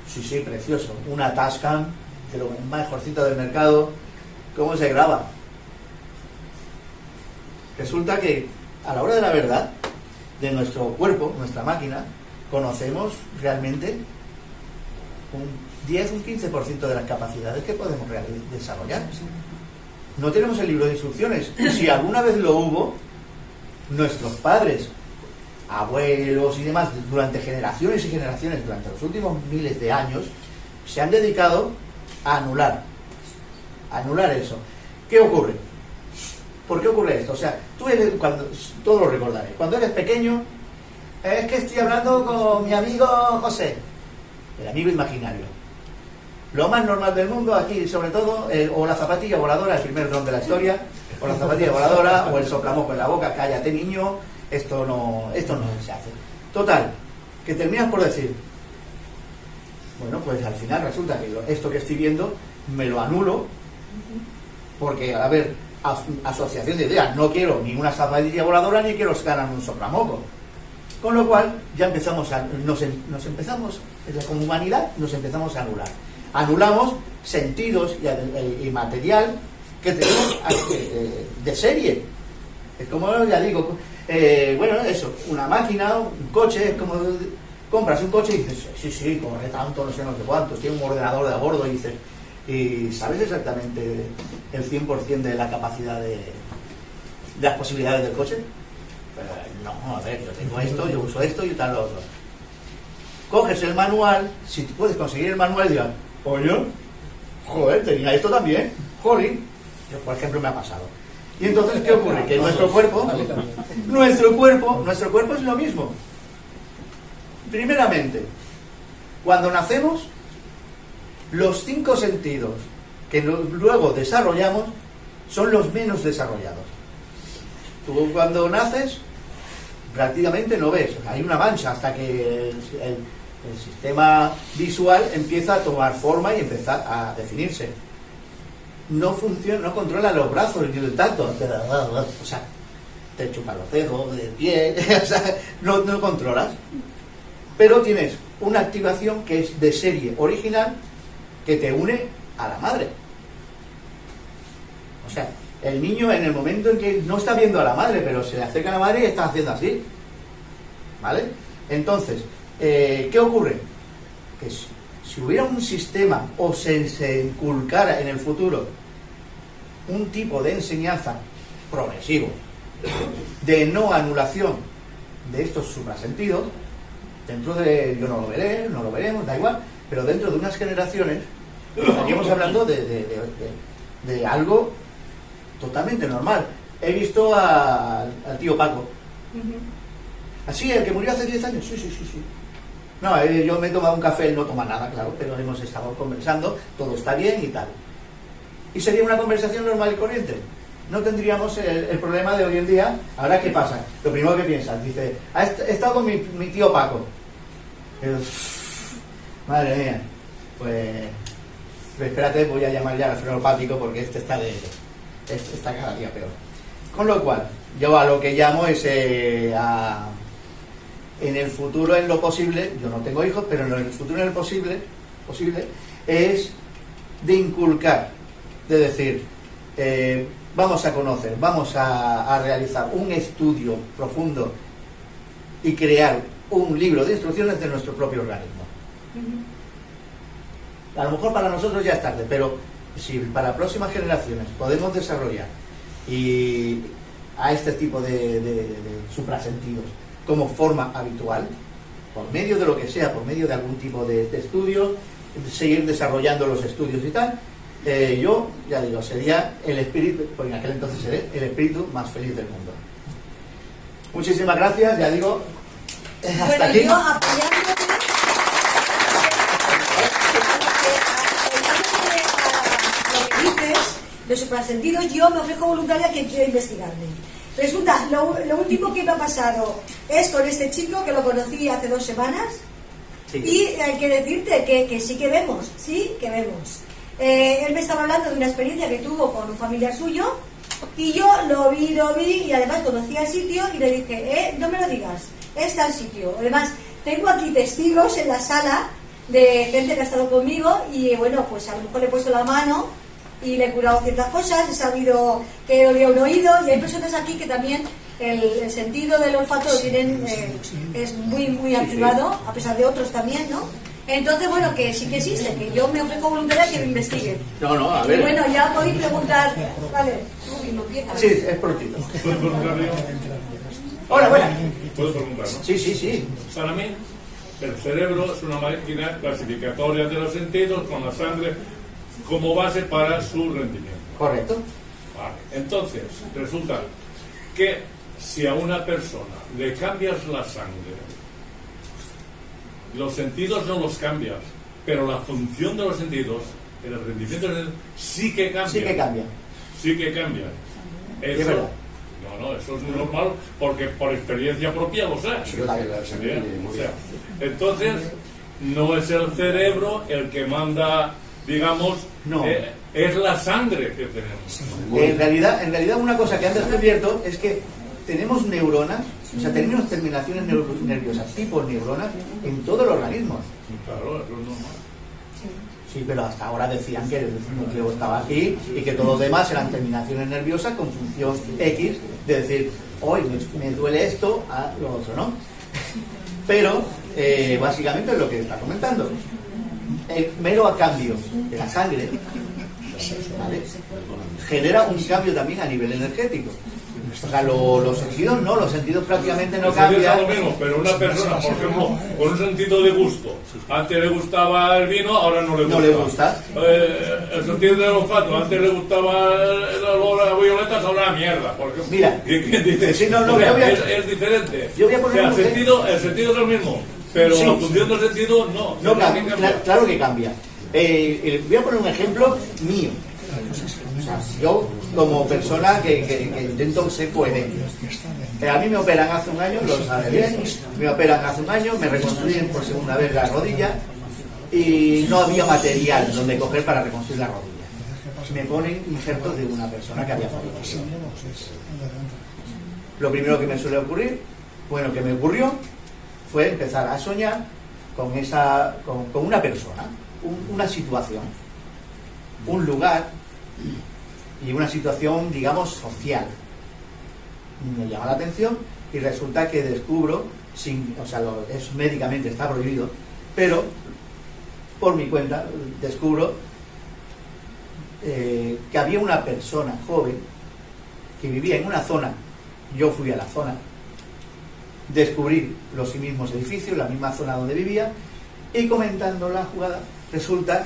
Sí, precioso, una Tascam, de lo mejorcito del mercado. ¿Cómo se graba? Resulta que a la hora de la verdad, de nuestro cuerpo, nuestra máquina, conocemos realmente un 10, un 15% de las capacidades que podemos desarrollar. No tenemos el libro de instrucciones. Si alguna vez lo hubo, nuestros padres, abuelos y demás, durante generaciones y generaciones, durante los últimos miles de años, se han dedicado a anular eso. ¿Qué ocurre? ¿Por qué ocurre esto? O sea, tú eres, todo lo recordaré, cuando eres pequeño, es que estoy hablando con mi amigo José, el amigo imaginario. Lo más normal del mundo aquí, sobre todo, o la zapatilla voladora, el primer don de la historia, o la zapatilla voladora, o el soplamoco en la boca, cállate niño, esto no se hace. Total, que terminas por decir, bueno, pues al final resulta que esto que estoy viendo me lo anulo, porque, a ver, asociación de ideas, no quiero ni una zapatilla voladora ni quiero ganar un soplamoco. Con lo cual ya nos empezamos, como humanidad, nos empezamos a anular. Anulamos sentidos y material que tenemos de serie. Es como ya digo, bueno, eso, una máquina, un coche, es como compras un coche y dices, sí, corre tanto, no sé cuántos, tiene un ordenador de a bordo y dices, ¿y sabes exactamente el 100% de la capacidad de las posibilidades del coche? No, a ver, yo tengo esto, yo uso esto y tal lo otro. Coges el manual, si puedes conseguir el manual y dirás, oye, joder, tenía esto también, jolín. Yo, por ejemplo, me ha pasado. Y entonces, ¿qué ocurre? Que nuestro cuerpo es lo mismo. Primeramente, cuando nacemos, los 5 sentidos que luego desarrollamos son los menos desarrollados. Tú cuando naces prácticamente no ves, hay una mancha hasta que el sistema visual empieza a tomar forma y empieza a definirse. No funciona, no controla los brazos ni el tacto, o sea, te chupa los dedos, el pie, o sea, no controlas. Pero tienes una activación que es de serie original que te une a la madre. O sea, el niño en el momento en que no está viendo a la madre, pero se le acerca a la madre y está haciendo así. ¿Vale? Entonces, ¿qué ocurre? Que si hubiera un sistema o se inculcara en el futuro un tipo de enseñanza progresivo de no anulación de estos suprasentidos, dentro de, yo no lo veré, no lo veremos, da igual, pero dentro de unas generaciones estaríamos hablando de algo totalmente normal. He visto al tío Paco. ¿Así, el que murió hace 10 años? Sí. No, yo me he tomado un café, él no toma nada, claro, pero hemos estado conversando, todo está bien y tal. Y sería una conversación normal y corriente. No tendríamos el problema de hoy en día. Ahora, ¿qué pasa? Lo primero que piensas, dice, he estado con mi tío Paco. Madre mía, pues espérate, voy a llamar ya al frenopático porque este está cada día peor. Con lo cual, yo a lo que llamo es en el futuro, en lo posible, yo no tengo hijos, pero en el futuro, en el posible es de inculcar, de decir, vamos a conocer, vamos a realizar un estudio profundo y crear un libro de instrucciones de nuestro propio organismo. A lo mejor para nosotros ya es tarde, pero si para próximas generaciones podemos desarrollar y a este tipo de suprasentidos como forma habitual, por medio de lo que sea, por medio de algún tipo de estudio, seguir desarrollando los estudios y tal, yo, ya digo, sería el espíritu, pues en aquel entonces seré el espíritu más feliz del mundo. Muchísimas gracias, ya digo, hasta bueno, aquí. Yo apoyándote a lo que dices de suprasentidos, yo me ofrezco voluntaria que quiera investigarme. Resulta, lo último que me ha pasado es con este chico que lo conocí hace 2 semanas. Sí. Y hay que decirte que sí que vemos, él me estaba hablando de una experiencia que tuvo con un familiar suyo y yo lo vi y además conocía el sitio y le dije, no me lo digas, está el sitio. Además, tengo aquí testigos en la sala de gente que ha estado conmigo y bueno, pues a lo mejor le he puesto la mano y le he curado ciertas cosas, he sabido que olía un oído y hay personas aquí que también el sentido del olfato lo tienen, es muy activado, a pesar de otros también, ¿no? Entonces, bueno, que sí que existe, que yo me ofrezco voluntaria que lo investiguen. No, a ver. Y bueno, ya podéis preguntar, vale, tú no empiezas. Sí, es por ti. ¿Puedo preguntar yo? Hola, buena. ¿Puedo preguntar, no? Sí. Para mí, el cerebro es una máquina clasificatoria de los sentidos con la sangre como base para su rendimiento. Correcto. Vale. Entonces, resulta que si a una persona le cambias la sangre, los sentidos no los cambias, pero la función de los sentidos, el rendimiento de los sentidos, sí que cambia. Sí que cambia. Eso, es verdad. No, eso es normal porque por experiencia propia lo sé. Bien, o sea, entonces, no es el cerebro el que manda, digamos, No. Es la sangre que tenemos. En realidad una cosa que han descubierto es que tenemos neuronas, o sea, tenemos terminaciones nerviosas, tipo neuronas, en todo el organismo. Claro, eso es normal. Sí, pero hasta ahora decían que el núcleo estaba aquí y que todos los demás eran terminaciones nerviosas con función X, de decir, hoy me duele esto, lo otro, ¿no? Pero, básicamente es lo que está comentando. El mero cambio de la sangre, ¿vale?, genera un cambio también a nivel energético. O sea, los sentidos no, los sentidos prácticamente no cambian. Es lo mismo, pero una persona, por ejemplo, con un sentido de gusto, antes le gustaba el vino, ahora no le gusta. No le gusta. El sentido del olfato, antes le gustaba el olor a violetas, ahora a mierda. Porque, Mira, ¿quién dice? sí, no, O sea, yo voy a- es diferente. yo voy a poner o sea, el sentido es el mismo, pero Sí. la función del sentido no. No Tiene cambia, que cambiar. claro que cambia. Voy a poner un ejemplo mío. O sea, yo, como persona que intento ser coherente. A mí me operan hace un año, lo sabe bien, me operan hace un año, me reconstruyen por segunda vez la rodilla y no había material donde coger para reconstruir la rodilla. Me ponen injertos de una persona que había fallecido. Lo primero que me suele ocurrir, bueno, que me ocurrió, fue empezar a soñar con una persona, una situación, un lugar y una situación, digamos, social. Me llama la atención y resulta que descubro, médicamente está prohibido, pero por mi cuenta descubro que había una persona joven que vivía en una zona. Yo fui a la zona, descubrí los mismos edificios, la misma zona donde vivía, y comentando la jugada, resulta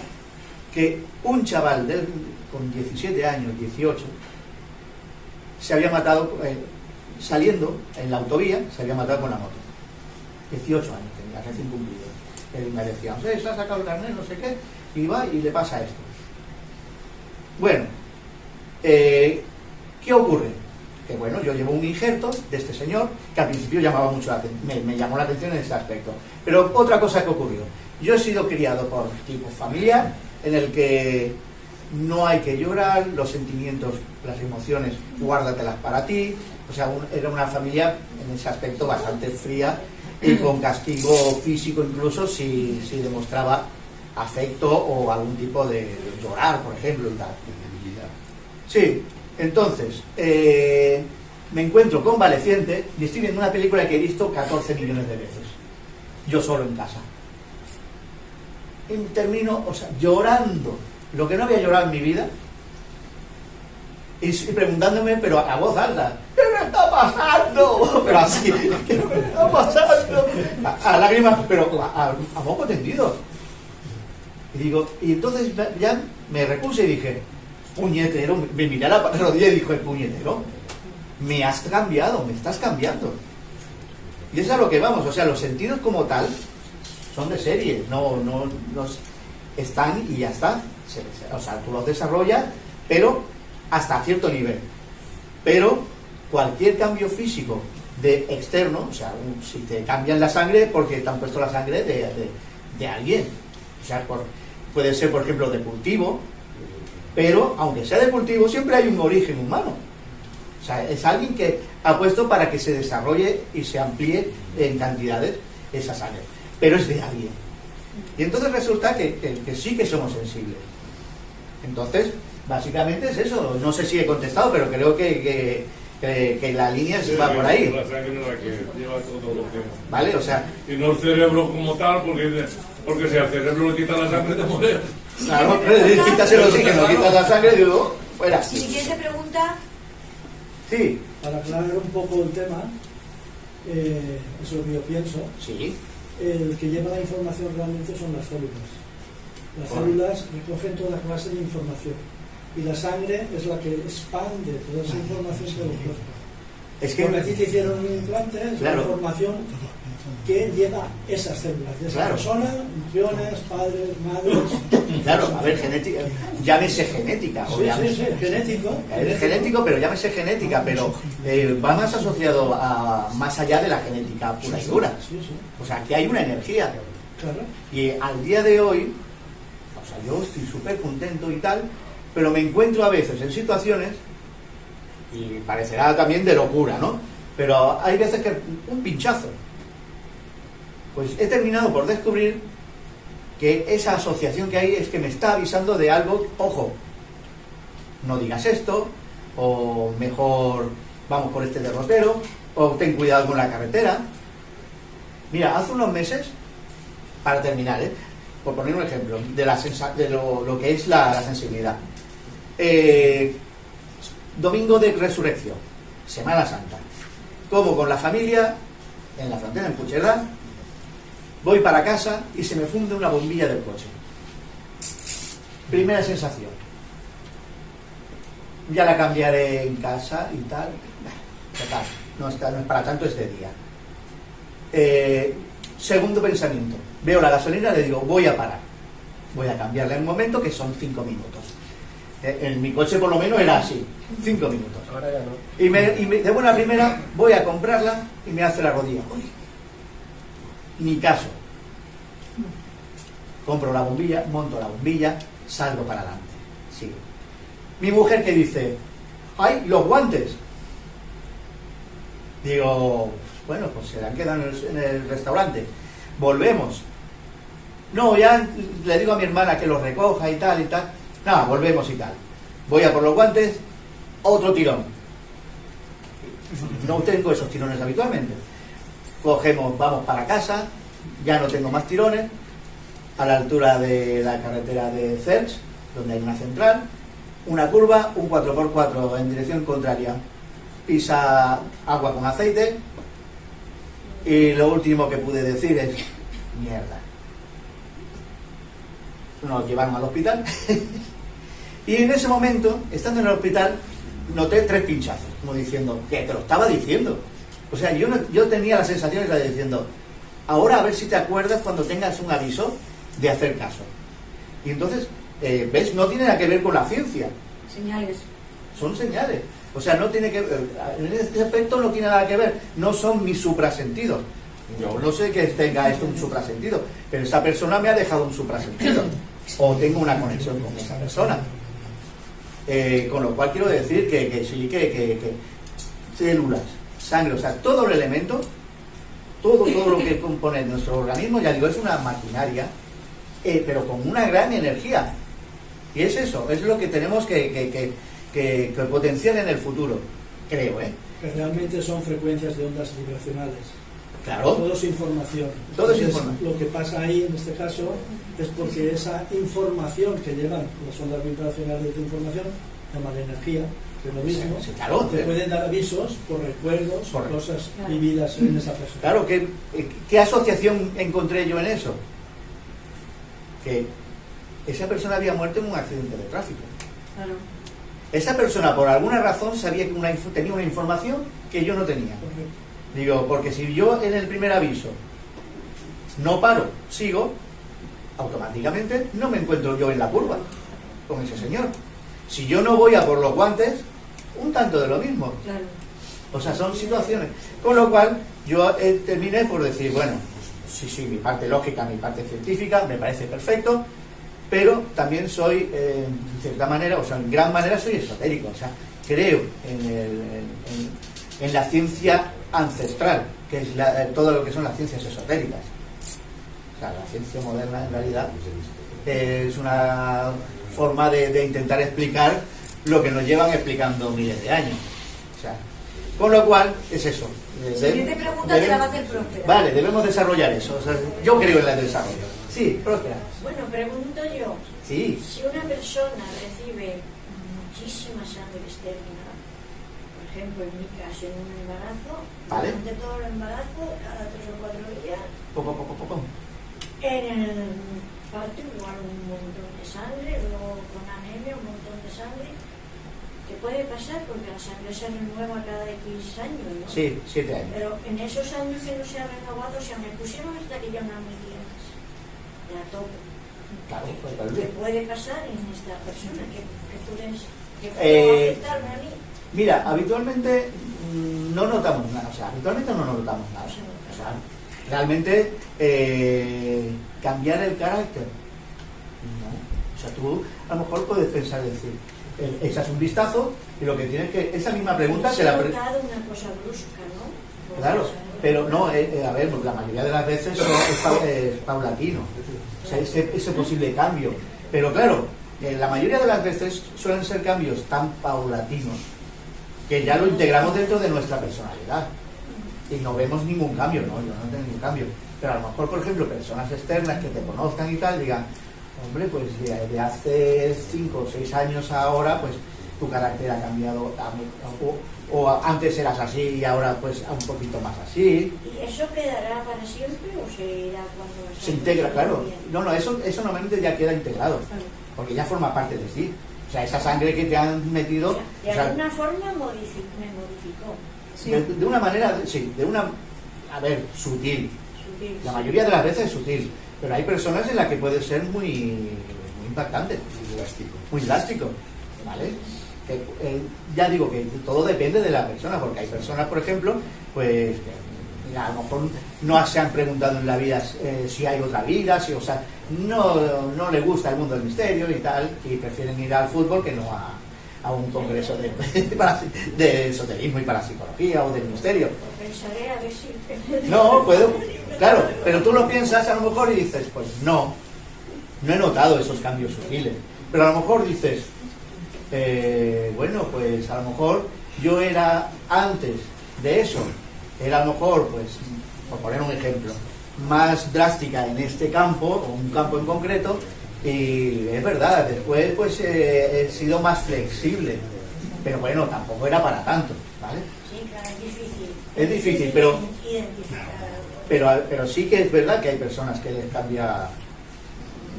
que un chaval con 17 años, 18, se había matado, saliendo en la autovía, se había matado con la moto. 18 años tenía, recién cumplido. Él me decía, se ha sacado el carnet, no sé qué, y va y le pasa esto. Bueno, ¿qué ocurre? Que bueno, yo llevo un injerto de este señor, que al principio llamaba mucho me llamó la atención en ese aspecto. Pero otra cosa que ocurrió, yo he sido criado por tipo familiar, en el que no hay que llorar, los sentimientos, las emociones, guárdatelas para ti. O sea, era una familia en ese aspecto bastante fría y con castigo físico incluso si demostraba afecto o algún tipo de llorar, por ejemplo, y tal. Sí, entonces, me encuentro convaleciente y estoy viendo una película que he visto 14 millones de veces, yo solo en casa. Y termino, llorando lo que no había llorado en mi vida, y preguntándome, pero a voz alta, ¿qué me está pasando? Pero así, ¿qué me está pasando? A lágrimas, pero a moco tendido. Y digo, y entonces ya me repuse y dije, puñetero, me miré a la rodilla y dije, puñetero, me has cambiado, me estás cambiando. Y es a lo que vamos, o sea, los sentidos como tal son de serie, no están y ya está. O sea, tú los desarrollas, pero hasta cierto nivel. Pero cualquier cambio físico de externo, o sea, si te cambian la sangre, porque te han puesto la sangre de alguien. O sea, puede ser, por ejemplo, de cultivo, pero aunque sea de cultivo, siempre hay un origen humano. O sea, es alguien que ha puesto para que se desarrolle y se amplíe en cantidades esa sangre. Pero es de alguien. Y entonces resulta que sí que somos sensibles. Entonces, básicamente es eso. No sé si he contestado, pero creo que la línea se va por ahí. La sangre es la que lleva todo lo que... ¿Vale? O sea... Y no el cerebro como tal, porque si al cerebro le quita la sangre te mueres. Claro, quitas el oxígeno, quitas la sangre y digo, fuera. Siguiente pregunta. Sí. Para aclarar un poco el tema, eso es lo que yo pienso. Sí. El que lleva la información realmente son las células. Las células recogen toda clase de información y la sangre es la que expande toda esa información por el cuerpo. Es que porque aquí te hicieron un implante, es claro, la información que lleva esas células, de esa persona, embriones, padres, madres. Claro, a ver, genética, llámese genética. Sí, genético. Es genético, pero llámese genética, pero va más asociado a más allá de la genética pura y dura. O sea, que hay una energía. Claro. Y al día de hoy, o sea, yo estoy súper contento y tal, pero me encuentro a veces en situaciones, y parecerá también de locura, ¿no? Pero hay veces que un pinchazo. Pues he terminado por descubrir que esa asociación que hay es que me está avisando de algo, ojo, no digas esto, o mejor vamos por este derrotero, o ten cuidado con la carretera. Mira, hace unos meses, para terminar, por poner un ejemplo, de lo que es la sensibilidad. Domingo de Resurrección, Semana Santa. Como con la familia, en la frontera, en Puigcerdá, voy para casa y se me funde una bombilla del coche. Primera sensación. Ya la cambiaré en casa y tal. Total, no es para tanto este día. Segundo pensamiento. Veo la gasolina y le digo, voy a parar. Voy a cambiarla en un momento que son 5 minutos. En mi coche por lo menos era así, 5 minutos. Ahora ya no. Y de buena primera voy a comprarla y me hace la rodilla. Uy, ni caso. Compro la bombilla, monto la bombilla, salgo para adelante. Sigo. Mi mujer que dice, ¡ay, los guantes! Digo, bueno, pues se han quedado en el restaurante. Volvemos. No, ya le digo a mi hermana que los recoja y tal y tal. Nada, volvemos y tal. Voy a por los guantes, otro tirón. No tengo esos tirones habitualmente. Cogemos, vamos para casa, ya no tengo más tirones, a la altura de la carretera de Cercs, donde hay una central, una curva, un 4x4 en dirección contraria, pisa agua con aceite, y lo último que pude decir es, mierda. Nos llevaron al hospital, y en ese momento, estando en el hospital, noté 3 pinchazos, como diciendo, que te lo estaba diciendo. O sea, yo tenía la sensación de diciendo, ahora a ver si te acuerdas cuando tengas un aviso de hacer caso. Y entonces, ¿ves? No tiene nada que ver con la ciencia. Señales. Son señales. O sea, no tiene que en este aspecto no tiene nada que ver. No son mis suprasentidos. Yo no sé que tenga esto un suprasentido, pero esa persona me ha dejado un suprasentido. O tengo una conexión con esa persona. Con lo cual quiero decir que sí, que células, sangre, o sea, todo el elemento, todo lo que compone nuestro organismo, ya digo, es una maquinaria, pero con una gran energía. Y es eso, es lo que tenemos que potenciar en el futuro, creo, Que realmente son frecuencias de ondas vibracionales. Claro. Todo es información. Todo es Entonces, información. lo que pasa ahí, en este caso, es porque esa información que llevan las ondas vibracionales de información llaman energía, que es lo mismo, Sí, claro. te pueden dar avisos por recuerdos, por Correcto. cosas vividas en esa persona. Claro, ¿qué asociación encontré yo en eso? Que esa persona había muerto en un accidente de tráfico. Claro. Esa persona, por alguna razón, sabía que tenía una información que yo no tenía. Correcto. Digo, porque si yo en el primer aviso no paro, sigo, automáticamente no me encuentro yo en la curva con ese señor. Si yo no voy a por los guantes, un tanto de lo mismo. Claro. O sea, son situaciones. Con lo cual, yo terminé por decir, bueno, sí, mi parte lógica, mi parte científica, me parece perfecto, pero también soy, en cierta manera, o sea, en gran manera soy esotérico. O sea, creo en la ciencia ancestral, que es todo lo que son las ciencias esotéricas. O sea, la ciencia moderna, en realidad, es una forma de intentar explicar lo que nos llevan explicando miles de años. O sea, con lo cual, es eso. Siguiente pregunta te la va a hacer Próspera. Vale, debemos desarrollar eso. O sea, yo creo en el desarrollo. Sí, Próspera. Bueno, pregunto yo, Sí. si una persona recibe muchísima sangre externa, por ejemplo, en mi caso, en un embarazo, Vale. durante todo el embarazo, cada 3 o 4 días, Poco. en el parto igual un montón de sangre, luego con anemia un montón de sangre, que puede pasar porque la sangre se renueva cada X años, ¿no? Sí, 7 años. Pero en esos años que no se ha renovado, se me pusieron hasta que ya no me días. Ya todo. Claro, pues, ¿Qué puede pasar en esta persona? ¿Qué puede afectarme a mí? Mira, habitualmente no notamos nada. O sea, habitualmente no notamos nada. O sea, realmente cambiar el carácter. No. O sea, tú a lo mejor puedes pensar, decir, echas un vistazo y lo que tienes que... Esa misma pregunta se se la... ha notado una cosa brusca, ¿no? Claro, pero no, a ver, la mayoría de las veces es paulatino, o sea, ese posible cambio. Pero claro, la mayoría de las veces suelen ser cambios tan paulatinos que ya lo integramos dentro de nuestra personalidad y no vemos ningún cambio, no, yo no tengo ningún cambio. Pero a lo mejor, por ejemplo, personas externas que te conozcan y tal, digan, hombre, pues de hace 5 o 6 años a ahora, pues tu carácter ha cambiado, o antes eras así y ahora pues un poquito más así. ¿Y eso quedará para siempre o se irá cuando Se integra, claro. No, eso normalmente ya queda integrado, porque ya forma parte de ti. O sea, esa sangre que te han metido... O sea, de o sea, alguna forma me modificó. Sí. de una manera, sí, de una... A ver, sutil. Sutil, La sí. mayoría de las veces es sutil, pero hay personas en las que puede ser muy impactante. Muy drástico, ¿vale? Que, ya digo que todo depende de la persona, porque hay personas, por ejemplo, pues que a lo mejor no se han preguntado en la vida si hay otra vida, si, o sea, no le gusta el mundo del misterio y tal, y prefieren ir al fútbol que no a un congreso de esoterismo y parapsicología o del misterio. Pensaré a ver si... No, puedo, claro, pero tú lo piensas a lo mejor y dices, pues no he notado esos cambios sutiles, pero a lo mejor dices, bueno, pues a lo mejor yo era antes de eso, era a lo mejor, pues, por poner un ejemplo, más drástica en este campo, o un campo en concreto, y es verdad, después pues he sido más flexible, pero bueno, tampoco era para tanto, ¿vale? Sí, claro, es difícil. Es difícil, pero... Identificar. Pero sí que es verdad que hay personas que les cambia,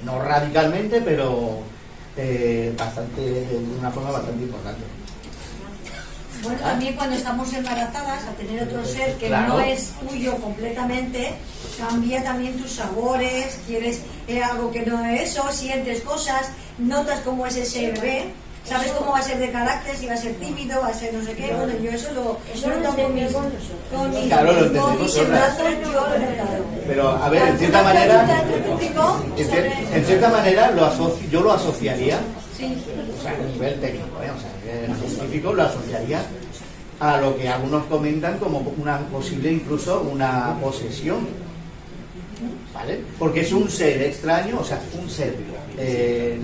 no radicalmente, pero bastante, de una forma bastante importante. Bueno, también cuando estamos embarazadas, a tener otro ser que Claro. no es tuyo completamente, cambia también tus sabores, quieres algo que no es eso, sientes cosas, notas cómo es ese bebé, sabes cómo va a ser de carácter, si va a ser tímido, va a ser no sé qué. Bueno, yo eso lo noto con mis Claro, lo entendemos con mis todas. embrazos, yo lo he notado. Pero, a ver, en cierta ¿Alguna manera, pregunta de tu público? en cierta manera yo lo asociaría, Sí. o sea, a nivel técnico, o sea, a nivel científico lo asociaría a lo que algunos comentan como una posible, incluso una posesión, ¿vale? Porque es un ser extraño, o sea, un ser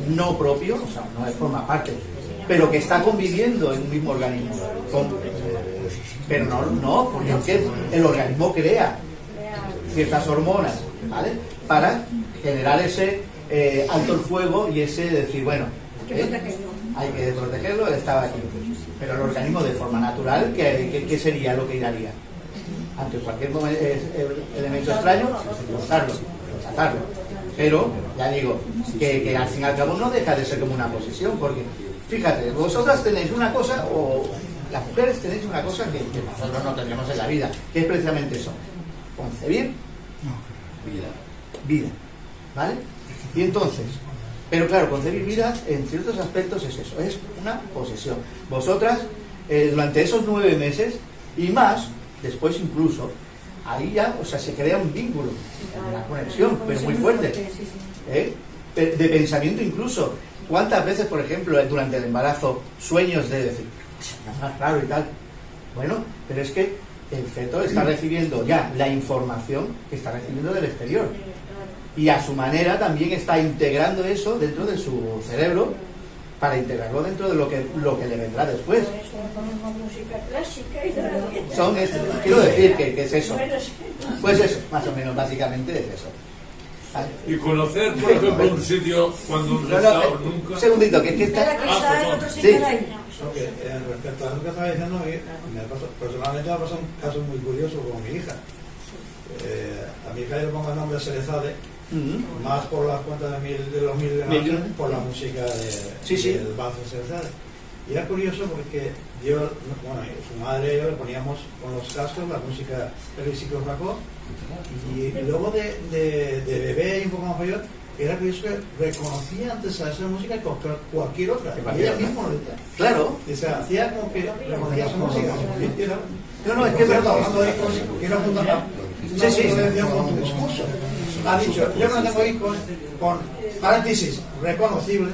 no propio, o sea, no forma parte, pero que está conviviendo en un mismo organismo. Pero no, porque es que el organismo crea, ciertas hormonas, ¿vale? Para generar ese alto el fuego y ese decir, bueno, hay que protegerlo, él estaba aquí. Pero el organismo de forma natural, ¿qué sería lo que haría? Ante cualquier elemento extraño, cortarlo, rechazarlo. Pero, ya digo, que al fin y al cabo no deja de ser como una posesión, porque, fíjate, vosotras tenéis una cosa, o las mujeres tenéis una cosa que nosotros no tenemos en la vida, que es precisamente eso, concebir vida, ¿vale? Y entonces, pero claro, concebir vida en ciertos aspectos es eso, es una posesión. Vosotras, durante esos 9 meses y más, después incluso, ahí ya, o sea, se crea un vínculo, una conexión, pero muy fuerte, de pensamiento incluso. ¿Cuántas veces, por ejemplo, durante el embarazo, sueños de decir, claro y tal? Bueno, pero es que el feto está recibiendo ya la información que está recibiendo del exterior. Y a su manera también está integrando eso dentro de su cerebro para integrarlo dentro de lo que le vendrá después. Quiero decir que es eso. Pues eso, más o menos, básicamente es eso. ¿Vale? Y conocer, por ejemplo, un sitio cuando no he estado nunca. Un segundito, que está... Sí. Respecto a lo que estaba diciendo, personalmente me ha pasado un caso muy curioso con mi hija. A mi hija yo le pongo el nombre de Cerezade, más por las cuentas de los mil de noche, por la música del vals de Cerezade. Y era curioso porque yo, bueno, su madre y yo le poníamos con los cascos la música del ciclo Racó, y luego de bebé y un poco más mayor, era curioso que reconocía antes a esa música que cualquier otra. Y ella misma lo decía. Claro. O sea, hacía como que reconocía su música. No, es que hablando de hijos, quiero apuntar. Sí. Ha dicho, yo no tengo hijos con paréntesis reconocibles.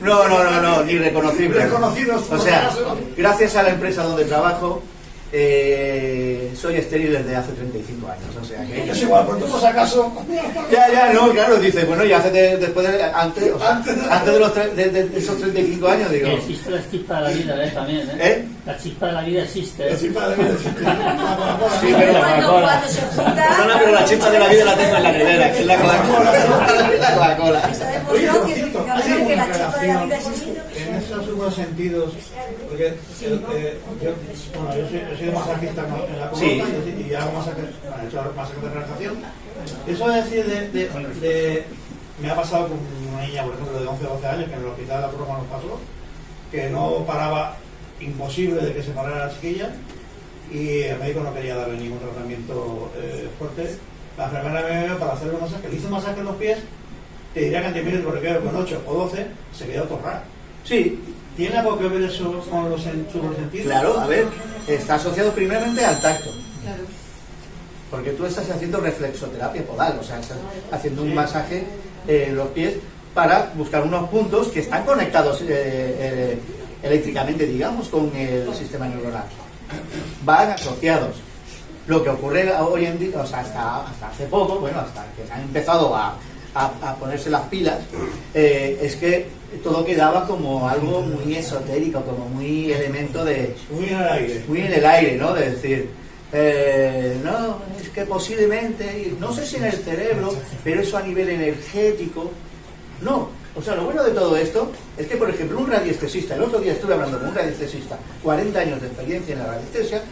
No, ni reconocibles. Reconocidos. O sea, gracias a la empresa donde trabajo, soy estéril desde hace 35 años, o sea que... Es igual, pero tú por si acaso... Ya, no, claro, dice, bueno, ya antes de esos 35 años, digo... Que existe la chispa de la vida, también, La chispa de la vida existe. La chispa de la vida existe. Sí, pero cuando se junta... No, pero la chispa de la vida la tengo en la nevera, que es la Coca-Cola. La Coca-Cola. Está demostrado que la chispa de la vida existe. En esos últimos sentidos, porque yo he sido masajista en la Comunidad y hago masajes de relajación. Eso es decir, me ha pasado con una niña, por ejemplo, de 11 o 12 años, que en el hospital de la Proma nos pasó, que no paraba, imposible de que se parara la chiquilla, y el médico no quería darle ningún tratamiento fuerte. La enfermera me vio para hacerle un masaje, le hizo un masaje en los pies, te diría que antes porque con 8 o 12 se quedó torrada. Sí. ¿Tiene algo que ver eso con los sentidos? Claro, a ver, está asociado primeramente al tacto. Claro. Porque tú estás haciendo reflexoterapia podal, o sea, estás haciendo un masaje en los pies para buscar unos puntos que están conectados eléctricamente, digamos, con el sistema neuronal. Van asociados. Lo que ocurre hoy en día, o sea, hasta hace poco, bueno, hasta que han empezado a ponerse las pilas, es que todo quedaba como algo muy esotérico, como muy elemento de... Muy en el aire. Muy en el aire, ¿no? De decir, no, es que posiblemente, no sé si en el cerebro, pero eso a nivel energético. No, o sea, lo bueno de todo esto es que, por ejemplo, un radiestesista, el otro día estuve hablando con un radiestesista, 40 años de experiencia en la radiestesia,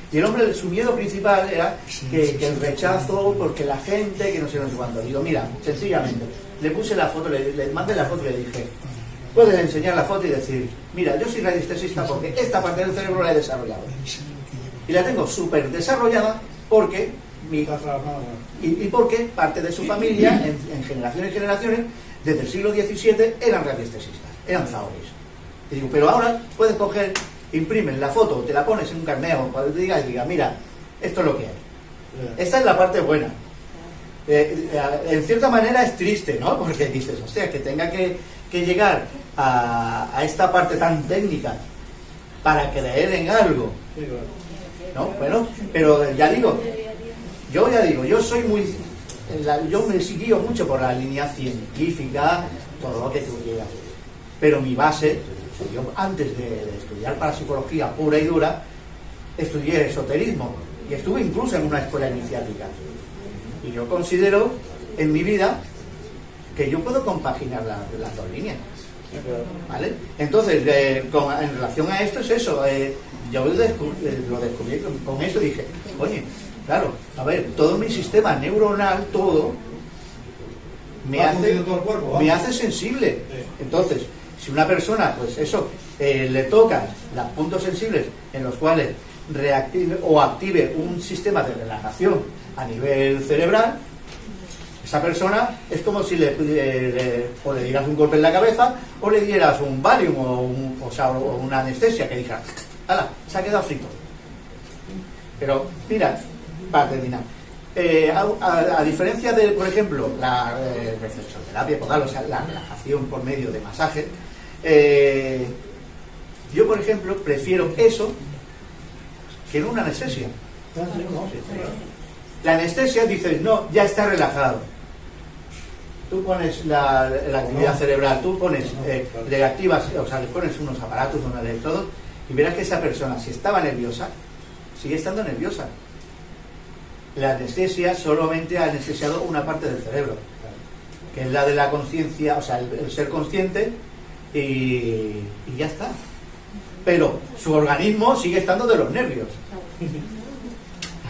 y el hombre, su miedo principal era que el rechazo, porque la gente, que no sé cuándo. Digo, mira, sencillamente, le puse la foto, le mandé la foto y le dije, puedes enseñar la foto y decir, mira, yo soy radiestesista porque esta parte del cerebro la he desarrollado. Y la tengo súper desarrollada porque porque parte de su familia, en generaciones y generaciones, desde el siglo XVII, eran radiestesistas, eran zahoris. Y digo, pero ahora puedes coger, imprimes la foto, te la pones en un carnet o cuando te diga, mira, esto es lo que hay. Esta es la parte buena. En cierta manera es triste, ¿no? Porque dices, o sea, que tenga que llegar a esta parte tan técnica para creer en algo, ¿no? Bueno, pero yo soy muy... yo me guío mucho por la línea científica, todo lo que tú quieras. Pero mi base, yo antes de estudiar parapsicología pura y dura, estudié esoterismo. y estuve incluso en una escuela iniciática. Y yo considero en mi vida que yo puedo compaginar las dos líneas. ¿Vale? Entonces, en relación a esto es eso. Yo lo descubrí con eso y dije, oye, claro, a ver, todo mi sistema neuronal, todo me hace sensible. Entonces, si una persona, pues eso, le toca los puntos sensibles en los cuales reactive o active un sistema de relajación a nivel cerebral, esa persona es como si le dieras un golpe en la cabeza o le dieras un Valium o una anestesia que dijeras, ¡hala! Se ha quedado frito. Pero, mira, para terminar, a diferencia de, por ejemplo, la reflexoterapia podal, o sea, la relajación por medio de masaje, yo, por ejemplo, prefiero eso que no una anestesia. La anestesia dices, no, ya está relajado. Tú pones la actividad cerebral, tú pones, le activas, o sea, le pones unos aparatos, unos electrodos, y verás que esa persona, si estaba nerviosa, sigue estando nerviosa. La anestesia solamente ha anestesiado una parte del cerebro, que es la de la conciencia, o sea, el ser consciente, y ya está. Pero su organismo sigue estando de los nervios.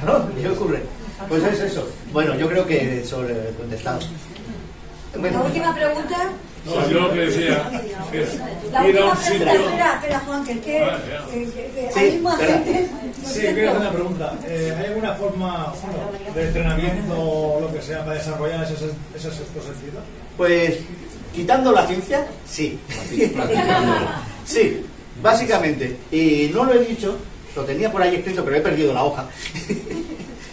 Claro, ¿qué ocurre? Pues es eso. Bueno, yo creo que sobre el contestado. La última pregunta. No, yo lo que decía es La ir a última un sitio. pregunta, espera, Juan, que hay más gente. Sí, quiero hacer una pregunta. ¿Hay alguna forma de entrenamiento o lo que sea para desarrollar esos sextos sentidos? Pues, quitando la ciencia, sí. Sí, básicamente. Y no lo he dicho, lo tenía por ahí escrito, pero he perdido la hoja.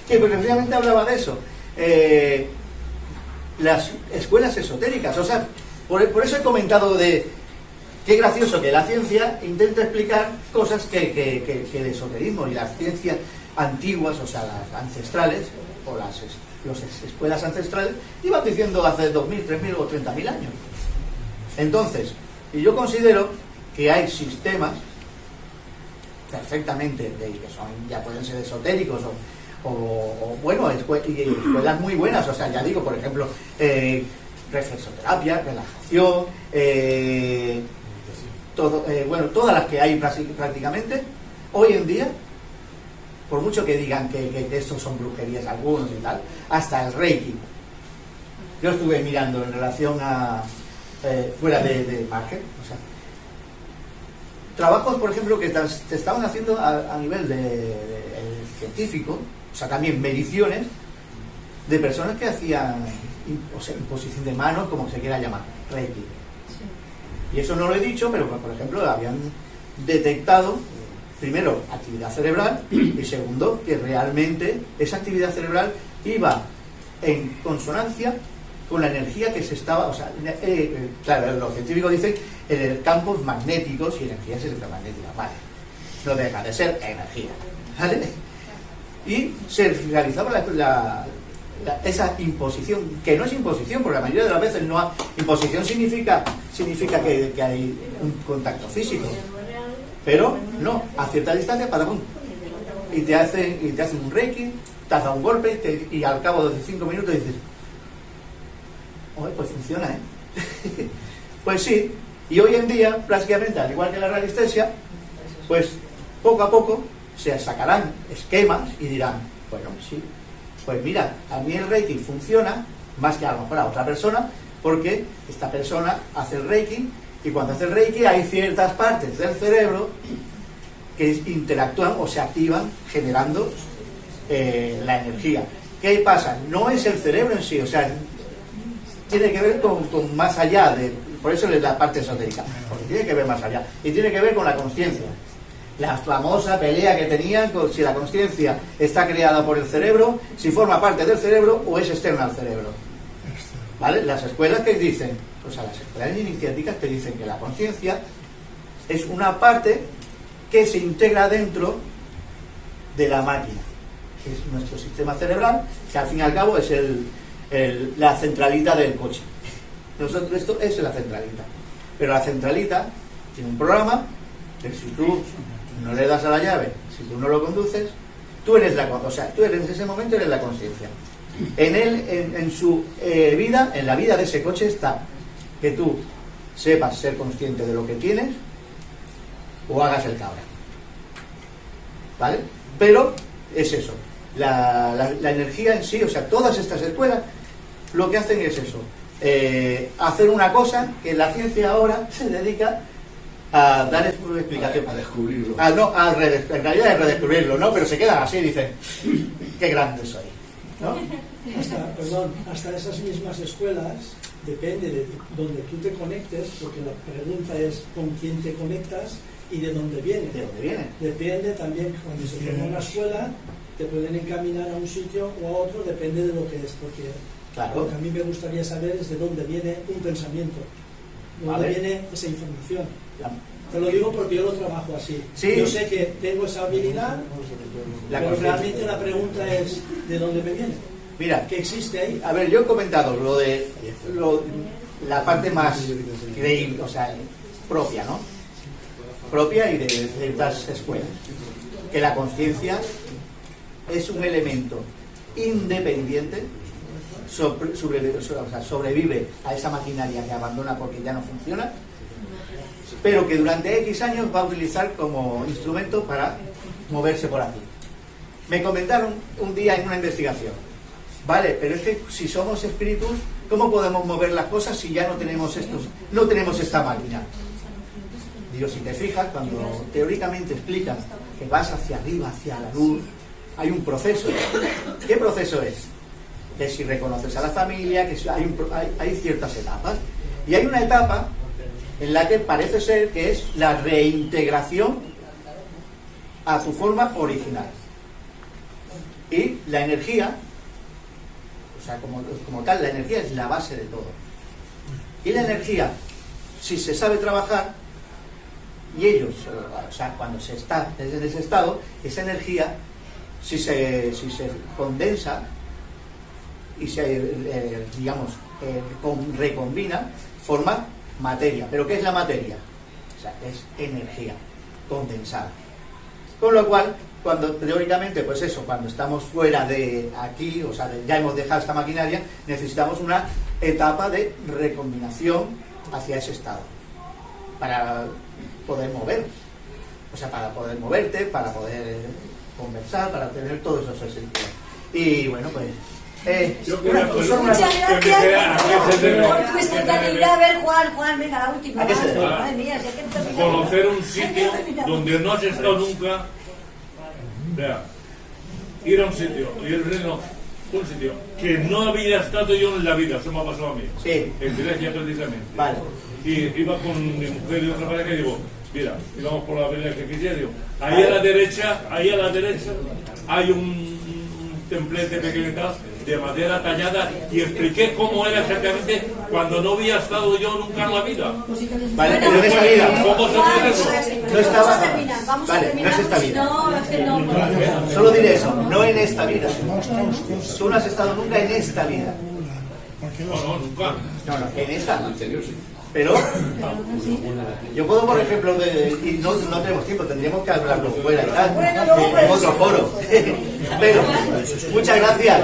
Que precisamente hablaba de eso. Las escuelas esotéricas, o sea, por eso he comentado de qué gracioso que la ciencia intenta explicar cosas que el esoterismo y las ciencias antiguas, o sea, las ancestrales, o las escuelas ancestrales, iban diciendo hace 2000, 3000 o 30.000 años. Entonces, y yo considero que hay sistemas perfectamente, que son, ya pueden ser esotéricos o bueno, escuelas muy buenas, o sea, ya digo, por ejemplo, reflexoterapia, relajación, bueno, todas las que hay prácticamente, hoy en día, por mucho que digan que estos son brujerías algunos y tal, hasta el Reiki. Yo estuve mirando en relación a, fuera de margen, o sea, trabajos, por ejemplo, que te estaban haciendo a nivel de científico, o sea, también mediciones de personas que hacían, o sea, imposición de manos, como se quiera llamar, Reiki. Sí. Y eso no lo he dicho, pero por ejemplo, habían detectado, primero, actividad cerebral, y segundo, que realmente esa actividad cerebral iba en consonancia con la energía que se estaba, o sea, claro, los científicos dicen en campos magnéticos y energías electromagnéticas, vale, no deja de ser energía, ¿vale? Y se realizaba esa imposición, que no es imposición, porque la mayoría de las veces no hay, imposición significa que hay un contacto físico, pero no, a cierta distancia, ¡pum! Y te hacen un reiki, te has dado un golpe y al cabo de 5 minutos dices, oye, pues funciona, ¿eh? Pues sí, y hoy en día, prácticamente, al igual que la radiestesia, pues poco a poco se sacarán esquemas y dirán, bueno, sí, pues mira, a mí el Reiki funciona más que a lo mejor a otra persona, porque esta persona hace el Reiki, y cuando hace el Reiki hay ciertas partes del cerebro que interactúan o se activan generando la energía. ¿Qué pasa? No es el cerebro en sí, o sea, tiene que ver con más allá de, por eso es la parte esotérica, porque tiene que ver más allá, y tiene que ver con la conciencia. La famosa pelea que tenían con si la conciencia está creada por el cerebro, si forma parte del cerebro o es externa al cerebro. ¿Vale? Las escuelas que dicen, o sea, las escuelas iniciáticas te dicen que la conciencia es una parte que se integra dentro de la máquina, que es nuestro sistema cerebral, que al fin y al cabo es la centralita del coche. Nosotros, esto es la centralita. Pero la centralita tiene un programa que si tú no le das a la llave, si tú no lo conduces, Tú eres o sea, tú eres en ese momento eres la conciencia. En él, en su vida, en la vida de ese coche está que tú sepas ser consciente de lo que tienes o hagas el cabra. ¿Vale? Pero es eso. La energía en sí, o sea, todas estas escuelas lo que hacen es eso. Hacer una cosa que la ciencia ahora se dedica a dar explicación. A descubrirlo. En realidad es redescubrirlo, ¿no? Pero se quedan así y dicen, qué grande soy, ¿no? Hasta esas mismas escuelas, depende de donde tú te conectes, porque la pregunta es con quién te conectas y de dónde viene. ¿De dónde viene? Depende también, cuando se forma una escuela, te pueden encaminar a un sitio o a otro, depende de lo que es, porque claro, lo que a mí me gustaría saber es de dónde viene un pensamiento, de dónde viene esa información. Te lo digo porque yo lo trabajo así. Sí. Yo sé que tengo esa habilidad, pero realmente la pregunta es ¿de dónde me viene? Mira, ¿qué existe ahí? A ver, yo he comentado la parte más creíble, o sea, propia, ¿no? Propia y de ciertas escuelas. Que la conciencia es un elemento independiente, sobrevive a esa maquinaria que abandona porque ya no funciona, pero que durante X años va a utilizar como instrumento para moverse por aquí. Me comentaron un día en una investigación, vale, pero es que si somos espíritus, ¿cómo podemos mover las cosas si ya no tenemos esta máquina? Digo, si te fijas, cuando teóricamente explican que vas hacia arriba, hacia la luz, hay un proceso. ¿Qué proceso es? Que si reconoces a la familia, que si hay ciertas etapas. Y hay una etapa en la que parece ser que es la reintegración a tu forma original. Y la energía, o sea, como tal, la energía es la base de todo. Y la energía, si se sabe trabajar, y ellos, o sea, cuando se está en ese estado, esa energía, si se condensa y se, recombina, forma materia. ¿Pero qué es la materia? O sea, es energía condensada. Con lo cual, cuando teóricamente, pues eso, cuando estamos fuera de aquí, o sea, ya hemos dejado esta maquinaria, necesitamos una etapa de recombinación hacia ese estado para poder mover, o sea, para poder moverte, para poder conversar, para tener todos esos sentidos. Y bueno, pues muchas gracias por tu espontaneidad. A ver, Juan, venga, la última. Madre mía, si hay que terminar. Conocer un sitio donde no has estado nunca. Vea, ir a un sitio que no había estado yo en la vida, eso me ha pasado a mí. Sí. En Grecia precisamente. Vale. Y iba con mi mujer y otra pareja y digo, mira, íbamos por la avenida que quisiera, digo, ahí a la derecha hay un templete pequeño de madera tallada y expliqué cómo era exactamente cuando no había estado yo nunca en la vida. Vale, pero en esta vida. ¿Cómo se puede eso? No estaba. Vamos Vale, a terminar. no es esta vida. No, es que no. Solo diré eso, no en esta vida. Tú no has estado nunca en esta vida. No, nunca. No, en esta. Pero yo puedo, por ejemplo, y no tenemos tiempo, tendríamos que hablarlo fuera y tal, en otro foro. Pero muchas gracias.